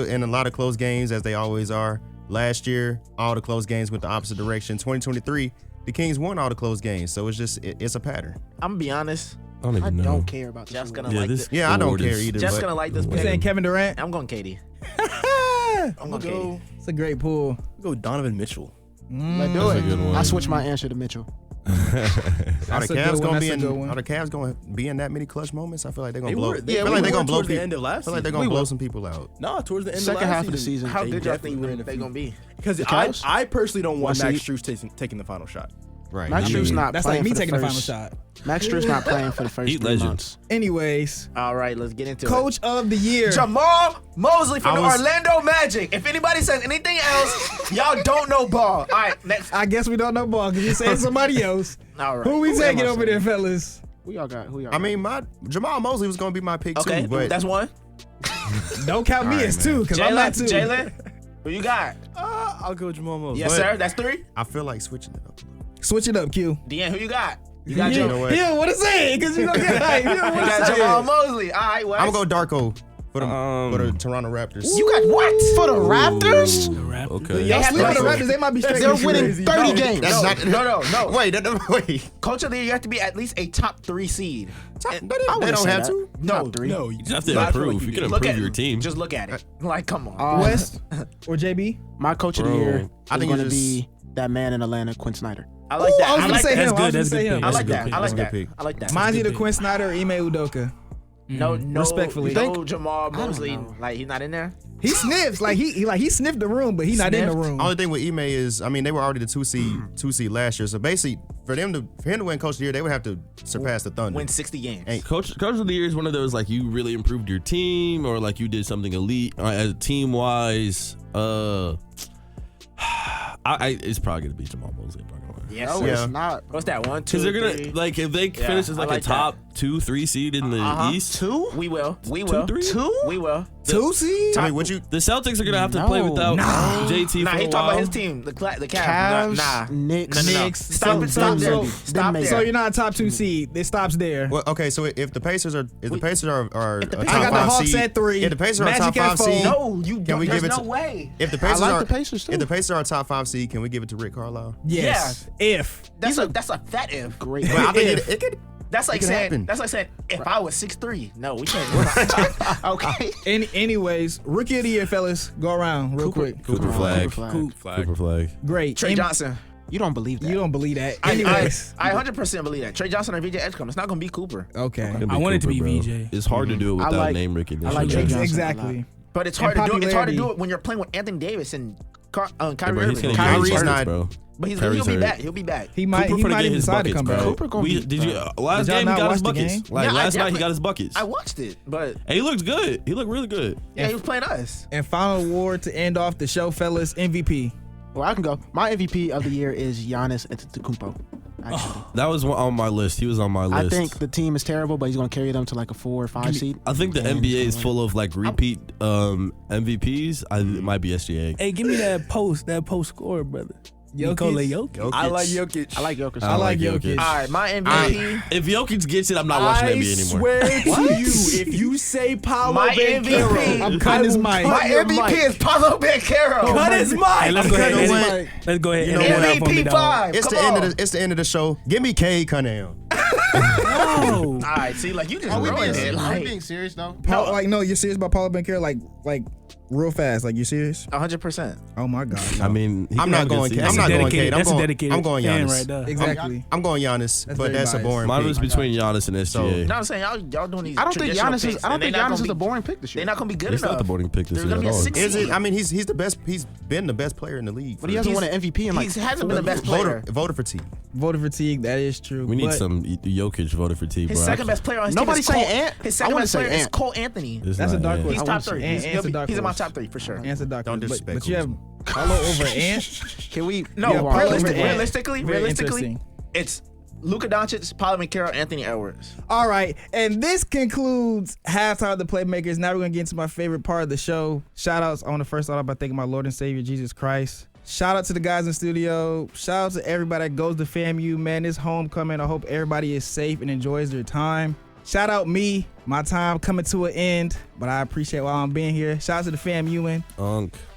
Speaker 6: of close games as they always are. Last year, all the close games went the opposite direction. 2023, the Kings won all the close games, so it's just it's a pattern.
Speaker 3: I'm gonna be honest.
Speaker 4: I don't
Speaker 2: I
Speaker 4: even know.
Speaker 2: don't care about this.
Speaker 3: Jeff's
Speaker 2: award.
Speaker 3: gonna
Speaker 4: Yeah,
Speaker 3: like
Speaker 4: this
Speaker 3: this.
Speaker 6: Yeah, I don't
Speaker 4: award
Speaker 6: care
Speaker 4: is-
Speaker 6: either.
Speaker 3: Jeff's
Speaker 6: but
Speaker 3: gonna like this
Speaker 1: You
Speaker 3: pick.
Speaker 1: saying Kevin Durant?
Speaker 3: I'm going Katie. I'm going Katie.
Speaker 1: It's a great pull.
Speaker 5: Go Donovan Mitchell.
Speaker 2: Let's do
Speaker 4: That's a
Speaker 2: it.
Speaker 4: good one.
Speaker 2: I switch my answer to Mitchell.
Speaker 6: Are
Speaker 1: That's
Speaker 6: the
Speaker 1: a
Speaker 6: Cavs
Speaker 1: good one.
Speaker 6: gonna be
Speaker 1: That's a
Speaker 6: in?
Speaker 1: good one.
Speaker 6: Are the Cavs gonna be in that many clutch moments? I feel like they're gonna
Speaker 5: They
Speaker 6: blow.
Speaker 5: were.
Speaker 6: I
Speaker 5: They
Speaker 6: feel
Speaker 5: were
Speaker 6: like they're gonna blow
Speaker 5: towards the
Speaker 6: people.
Speaker 5: end of last
Speaker 6: I feel like they're
Speaker 5: season.
Speaker 6: gonna
Speaker 5: We
Speaker 6: blow
Speaker 5: will.
Speaker 6: some people out.
Speaker 5: No, towards the end
Speaker 2: Second
Speaker 5: of last
Speaker 2: half of the season.
Speaker 3: How
Speaker 5: They
Speaker 3: good y'all
Speaker 5: definitely
Speaker 3: think
Speaker 5: were in a
Speaker 3: they
Speaker 5: few-
Speaker 3: gonna be?
Speaker 5: Because
Speaker 2: The Cavs?
Speaker 5: I personally don't want
Speaker 2: One
Speaker 5: Max
Speaker 2: seed?
Speaker 5: Strus taking the final shot.
Speaker 6: Right.
Speaker 2: Max Strus not
Speaker 1: That's
Speaker 2: playing
Speaker 1: like me
Speaker 2: for
Speaker 1: taking the final
Speaker 2: first-
Speaker 1: shot.
Speaker 2: Max Strus not playing for the first
Speaker 4: Heat
Speaker 2: 3
Speaker 4: legend.
Speaker 2: months.
Speaker 1: Anyways,
Speaker 3: All right, let's get into
Speaker 1: Coach of the Year.
Speaker 3: it. Jamal Mosley from
Speaker 6: I
Speaker 3: the
Speaker 6: was-
Speaker 3: Orlando Magic. If anybody says anything else, y'all don't know ball. All right, next.
Speaker 1: I guess we don't know ball because you saying somebody else.
Speaker 3: All right.
Speaker 1: Who we
Speaker 2: Who
Speaker 1: taking
Speaker 2: am I
Speaker 1: over there, fellas?
Speaker 2: Who y'all got?
Speaker 6: I mean, my Jamal Mosley was gonna be my pick
Speaker 3: Okay,
Speaker 6: too, but
Speaker 3: that's one.
Speaker 1: Don't count me
Speaker 6: All right,
Speaker 1: as
Speaker 6: man.
Speaker 1: two because I'm not two.
Speaker 3: Jalen, who you got?
Speaker 5: I'll go Jamal Mosley.
Speaker 3: Yes,
Speaker 6: But-
Speaker 3: sir. That's three.
Speaker 6: I feel like switching it up.
Speaker 1: Switch it up, Q.
Speaker 3: Deanne, who you got? You got,
Speaker 1: You
Speaker 3: Jamal.
Speaker 6: know what?
Speaker 1: don't want to say it because you gonna get hyped. You don't
Speaker 3: You
Speaker 1: want
Speaker 3: got
Speaker 1: to say
Speaker 3: Jamal
Speaker 1: it.
Speaker 3: Mosley. All right, Wes.
Speaker 6: I'm gonna go Darko for the Toronto Raptors.
Speaker 3: You got what?
Speaker 2: for the Raptors,
Speaker 7: The Raptors.
Speaker 4: Okay.
Speaker 1: Y'all
Speaker 3: They have
Speaker 1: sleep on the
Speaker 3: to-
Speaker 1: Raptors. They might be straight.
Speaker 2: they're
Speaker 1: with
Speaker 2: winning
Speaker 1: crazy.
Speaker 2: 30
Speaker 1: No.
Speaker 2: games.
Speaker 6: That's not.
Speaker 3: No.
Speaker 6: Wait.
Speaker 3: Coach of the year, you have to be at least a top 3 seed.
Speaker 6: They
Speaker 2: wouldn't
Speaker 6: don't
Speaker 2: say
Speaker 6: have
Speaker 2: that.
Speaker 6: to.
Speaker 3: No,
Speaker 2: Top 3.
Speaker 5: No,
Speaker 4: You have to
Speaker 5: I feel
Speaker 4: improve.
Speaker 5: like
Speaker 4: You can
Speaker 3: Look
Speaker 4: improve
Speaker 3: at
Speaker 4: your team.
Speaker 3: Just look at it. Like, come on.
Speaker 1: West or JB?
Speaker 2: My coach of the
Speaker 4: Bro,
Speaker 2: year
Speaker 6: I
Speaker 2: is
Speaker 6: think
Speaker 2: going to
Speaker 6: it's just-
Speaker 2: be that man in Atlanta, Quinn Snyder.
Speaker 3: I like
Speaker 1: Ooh,
Speaker 3: that.
Speaker 1: I was
Speaker 3: I
Speaker 1: gonna
Speaker 3: like
Speaker 1: say
Speaker 3: that.
Speaker 1: him.
Speaker 7: That's
Speaker 1: I was
Speaker 7: good.
Speaker 1: gonna
Speaker 7: That's
Speaker 1: say
Speaker 7: good
Speaker 1: him.
Speaker 3: I
Speaker 7: That's
Speaker 3: like
Speaker 7: a good
Speaker 3: that.
Speaker 7: pick.
Speaker 3: I like
Speaker 6: That's a
Speaker 3: that.
Speaker 6: good pick.
Speaker 3: I like that.
Speaker 1: Mine's
Speaker 7: good
Speaker 1: either
Speaker 7: pick.
Speaker 1: Quinn Snyder or Ime Udoka.
Speaker 3: No,
Speaker 1: Respectfully.
Speaker 3: no Jamal
Speaker 2: don't
Speaker 3: Mosley.
Speaker 2: know.
Speaker 3: Like, he's not in there?
Speaker 1: He sniffs like he sniffed the room, but he not in the
Speaker 3: Sniffed?
Speaker 1: room.
Speaker 6: Only thing with Ime is, I mean, they were already the two seed last year. So basically, for him to win Coach of the Year, they would have to surpass the Thunder.
Speaker 3: Win 60 games.
Speaker 6: Hey,
Speaker 4: Coach of the Year is one of those like you really improved your team or like you did something elite as team wise. It's probably gonna be Jamal Mosley. I'm not gonna lie.
Speaker 3: Yes,
Speaker 2: No,
Speaker 3: sir.
Speaker 6: Yeah.
Speaker 2: it's not.
Speaker 3: What's that? 1, 2,
Speaker 4: Because they're gonna
Speaker 3: 3?
Speaker 4: like if they
Speaker 3: Yeah,
Speaker 4: finish as
Speaker 3: I
Speaker 4: like,
Speaker 3: like
Speaker 4: a top 2-3 seed in the East.
Speaker 3: We will. We will.
Speaker 4: 2-3?
Speaker 3: We will.
Speaker 1: Two seed?
Speaker 6: I mean, would you?
Speaker 4: The Celtics are gonna have to play
Speaker 2: No.
Speaker 4: without
Speaker 1: Nah.
Speaker 4: JT
Speaker 3: Nah,
Speaker 4: for
Speaker 3: he
Speaker 4: a
Speaker 3: talking
Speaker 4: while.
Speaker 3: about his team, the Cavs.
Speaker 2: Cavs,
Speaker 3: Nah.
Speaker 2: Knicks,
Speaker 3: No.
Speaker 1: Knicks.
Speaker 3: Stop it. Stop there.
Speaker 1: So-
Speaker 3: Stop
Speaker 2: make
Speaker 3: there.
Speaker 1: So you're not a top 2 seed. It stops there.
Speaker 6: Well, okay, so if the Pacers are a
Speaker 3: If the
Speaker 6: top
Speaker 3: Pacers- I
Speaker 6: five
Speaker 1: got the Hawks
Speaker 6: seed,
Speaker 1: at 3.
Speaker 6: if the Pacers are a top
Speaker 1: Magic at
Speaker 6: 5
Speaker 1: 4.
Speaker 6: seed,
Speaker 3: No, you
Speaker 6: Can
Speaker 3: don't.
Speaker 6: we
Speaker 3: There's
Speaker 6: give it
Speaker 3: no
Speaker 6: to-
Speaker 3: way.
Speaker 6: if the
Speaker 2: I
Speaker 6: Pacers
Speaker 2: like
Speaker 6: are
Speaker 2: the Pacers too.
Speaker 6: if the Pacers are a top 5 seed, can we give it to Rick Carlisle?
Speaker 1: Yes. If.
Speaker 3: That's a fat if.
Speaker 2: Great.
Speaker 6: But I think
Speaker 1: If.
Speaker 6: it could.
Speaker 3: That's like
Speaker 6: It could
Speaker 3: saying.
Speaker 6: happen.
Speaker 3: That's like saying if I was 6'3". No, we can't. Okay.
Speaker 1: Anyways, rookie of the year, fellas. Go around real quick.
Speaker 4: Cooper Flag.
Speaker 2: Cooper
Speaker 4: Cooper Flag.
Speaker 1: Great.
Speaker 3: Trey Johnson.
Speaker 2: You don't believe that.
Speaker 1: You don't believe that.
Speaker 3: I
Speaker 1: Anyways.
Speaker 3: 100% believe that. Trey Johnson or VJ Edgecombe. It's not gonna be Cooper.
Speaker 1: Okay.
Speaker 4: Gonna be
Speaker 7: I want it to be
Speaker 4: Cooper, bro.
Speaker 7: VJ.
Speaker 4: It's hard to do it
Speaker 2: I
Speaker 4: without
Speaker 2: like-
Speaker 4: name recognition.
Speaker 2: I like Trey Johnson.
Speaker 1: Exactly.
Speaker 3: But it's
Speaker 1: And
Speaker 3: hard to do it. It's hard to do
Speaker 1: popularity.
Speaker 3: it when you're playing with Anthony Davis and Kyrie
Speaker 4: Yeah, bro, he's
Speaker 3: Irving.
Speaker 4: gonna get
Speaker 6: Kyrie's
Speaker 4: his
Speaker 6: not-
Speaker 4: buckets, bro.
Speaker 3: But he'll
Speaker 4: Kyrie's
Speaker 3: be
Speaker 4: hurt.
Speaker 3: back. He'll be back.
Speaker 1: He might
Speaker 4: Cooper finna
Speaker 1: even
Speaker 4: get his
Speaker 1: decide to
Speaker 4: buckets,
Speaker 1: come
Speaker 4: bro.
Speaker 1: back.
Speaker 2: Cooper gonna be
Speaker 4: Did you
Speaker 2: back.
Speaker 4: last
Speaker 1: Did y'all
Speaker 4: game he
Speaker 1: not
Speaker 4: got his
Speaker 1: watch the
Speaker 4: buckets?
Speaker 1: game?
Speaker 4: Like
Speaker 3: Yeah, I
Speaker 4: last night he
Speaker 3: definitely-
Speaker 4: got his buckets.
Speaker 3: I watched it, but
Speaker 4: And he looks good. He looked really good.
Speaker 3: yeah, he was playing us.
Speaker 1: And final award to end off the show, fellas. MVP.
Speaker 2: Well, I can go. My MVP of the year is Giannis Antetokounmpo. Actually,
Speaker 4: That was on my list. He was on my list.
Speaker 2: I think the team is terrible, but he's going to carry them to like a 4 or 5 seed.
Speaker 4: I think the
Speaker 2: And
Speaker 4: NBA
Speaker 2: he's
Speaker 4: is
Speaker 2: gonna
Speaker 4: full of like repeat MVPs. It might be SGA.
Speaker 7: Hey, give me that post score, brother. Nikola Jokic.
Speaker 5: I like Jokic.
Speaker 2: I like Jokic.
Speaker 1: I like Jokic.
Speaker 3: All right, my MVP.
Speaker 4: If Jokic gets it, I'm not watching NBA anymore.
Speaker 5: swear to you, if you say Paolo
Speaker 3: My
Speaker 5: Banchero,
Speaker 3: MVP.
Speaker 1: I'm cutting his mic.
Speaker 3: My MVP is Paulo Banchero.
Speaker 5: cut his mic.
Speaker 7: Hey, let's go ahead.
Speaker 6: You know
Speaker 7: and-
Speaker 6: what?
Speaker 7: Let's go ahead.
Speaker 6: You
Speaker 7: and
Speaker 6: know
Speaker 7: end
Speaker 6: what?
Speaker 7: it off on the
Speaker 3: MVP
Speaker 7: dog.
Speaker 3: 5.
Speaker 6: It's
Speaker 3: Come
Speaker 6: the
Speaker 3: on.
Speaker 6: end of the. It's the end of the show. Give me Cade Cunningham.
Speaker 7: No.
Speaker 3: All right, see, like you just
Speaker 2: Are we
Speaker 3: ruined it.
Speaker 2: being
Speaker 3: Like,
Speaker 2: serious though?
Speaker 1: No, you're serious about Paulo Banchero? Like Real fast. Like, you serious?
Speaker 3: 100%.
Speaker 1: Oh my God.
Speaker 4: I mean, he
Speaker 6: I'm
Speaker 4: can
Speaker 6: not
Speaker 4: have a good
Speaker 6: going.
Speaker 4: season.
Speaker 6: I'm not going Cade.
Speaker 7: That's a dedicated
Speaker 6: I'm going
Speaker 7: fan
Speaker 6: Giannis.
Speaker 7: right there.
Speaker 1: Exactly.
Speaker 6: I'm going Giannis,
Speaker 1: That's
Speaker 6: but
Speaker 1: very
Speaker 6: that's a
Speaker 1: biased.
Speaker 6: boring
Speaker 4: Mine
Speaker 6: pick.
Speaker 4: was between Giannis and SGA.
Speaker 3: You know what I'm saying? Y'all doing these
Speaker 2: I don't think
Speaker 3: traditional
Speaker 2: Giannis is.
Speaker 3: picks,
Speaker 2: I don't
Speaker 3: and they
Speaker 2: think
Speaker 3: not
Speaker 2: Giannis
Speaker 3: gonna
Speaker 2: is a
Speaker 3: be-
Speaker 2: boring pick this year.
Speaker 3: They're not going to be good
Speaker 4: It's
Speaker 3: enough.
Speaker 4: not the boring pick this
Speaker 3: There's
Speaker 4: year
Speaker 3: gonna
Speaker 4: at
Speaker 3: be a
Speaker 4: all.
Speaker 3: six
Speaker 6: Is it?
Speaker 3: seed.
Speaker 6: I mean, he's the best. He's been the best player in the league.
Speaker 2: But he hasn't won an MVP in like.
Speaker 3: He hasn't been the best player.
Speaker 6: Voter fatigue.
Speaker 1: Voter fatigue. That is true.
Speaker 4: We need
Speaker 1: but
Speaker 4: some Jokic voter fatigue, bro.
Speaker 3: His second best player on his
Speaker 2: Nobody's
Speaker 3: team is
Speaker 2: saying
Speaker 3: Cole.
Speaker 2: Ant.
Speaker 3: His
Speaker 2: I
Speaker 3: second
Speaker 2: wouldn't
Speaker 3: best
Speaker 2: say
Speaker 3: player is
Speaker 2: Ant.
Speaker 3: Cole Anthony.
Speaker 4: It's
Speaker 1: That's a
Speaker 4: not
Speaker 1: dark
Speaker 4: Ant.
Speaker 1: horse.
Speaker 3: He's
Speaker 1: I
Speaker 3: top
Speaker 1: wouldn't
Speaker 3: 3.
Speaker 1: say Ant. Ant's a dark
Speaker 3: He's in my
Speaker 1: horse.
Speaker 3: top 3 for sure.
Speaker 1: Ant's a dark
Speaker 6: Don't
Speaker 1: horse.
Speaker 6: disrespect
Speaker 1: But you have
Speaker 6: Kuzma.
Speaker 1: Paolo over Ant.
Speaker 2: Can we?
Speaker 3: No,
Speaker 1: Yeah, Paolo over Ant.
Speaker 3: realistically,
Speaker 1: Very interesting.
Speaker 3: it's Luka Doncic, Paolo Banchero, Anthony Edwards.
Speaker 1: All right, and this concludes halftime of the Playmakers. Now we're gonna get into my favorite part of the show. Shout outs. I want to first start off by thanking my Lord and Savior Jesus Christ. Shout out to the guys in the studio. Shout out to everybody that goes to FAMU. Man, this homecoming. I hope everybody is safe and enjoys their time. Shout out me. My time coming to an end, but I appreciate while I'm being here. Shout out to the FAMUing.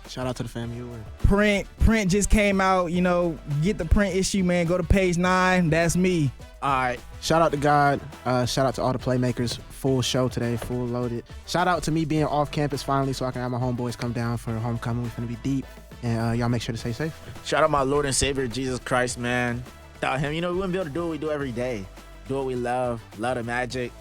Speaker 2: Shout out to the FAMU.
Speaker 1: Print just came out. You know, get the print issue, man. Go to page 9. That's me.
Speaker 3: All right.
Speaker 2: Shout out to God. Shout out to all the Playmakers. Full show today, full loaded. Shout out to me being off campus finally, so I can have my homeboys come down for homecoming. We're gonna be deep, and y'all make sure to stay safe.
Speaker 3: Shout out my Lord and Savior Jesus Christ, man. Without him, we wouldn't be able to do what we do every day. Do what we love the magic.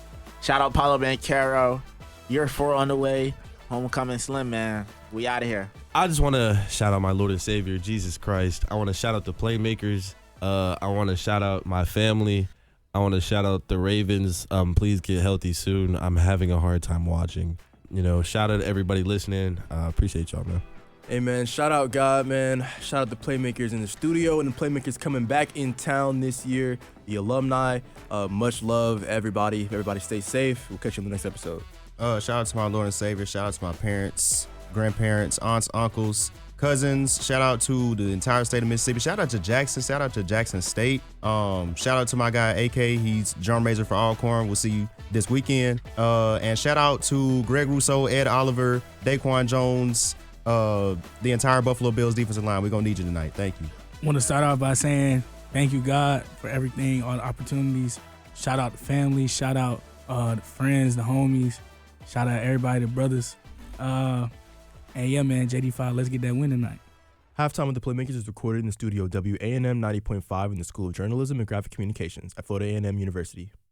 Speaker 3: Shout out Paolo Banchero. Year 4 on the way. Homecoming slim, man. We out of here.
Speaker 4: I just want to shout out my Lord and Savior, Jesus Christ. I want to shout out the Playmakers. I want to shout out my family. I want to shout out the Ravens. Please get healthy soon. I'm having a hard time watching. Shout out to everybody listening. Appreciate y'all, man.
Speaker 5: Hey, man, shout out God, man. Shout out the Playmakers in the studio and the Playmakers coming back in town this year. The alumni. Much love, everybody. Everybody stay safe. We'll catch you on the next episode.
Speaker 6: Shout out to my Lord and Savior. Shout out to my parents, grandparents, aunts, uncles, cousins. Shout out to the entire state of Mississippi. Shout out to Jackson. Shout out to Jackson State. Shout out to my guy AK. He's drum major for Alcorn. We'll see you this weekend. And shout out to Greg Rousseau, Ed Oliver, Daquan Jones, the entire Buffalo Bills defensive line. We're gonna need you tonight. Thank you.
Speaker 7: Want to start off by saying thank you, God, for everything, all the opportunities. Shout out the family. Shout out the friends, the homies. Shout out everybody, the brothers. And yeah, man, JD5, let's get that win tonight.
Speaker 5: Halftime of the Playmakers is recorded in the studio WANM 90.5 in the School of Journalism and Graphic Communications at Florida A&M University.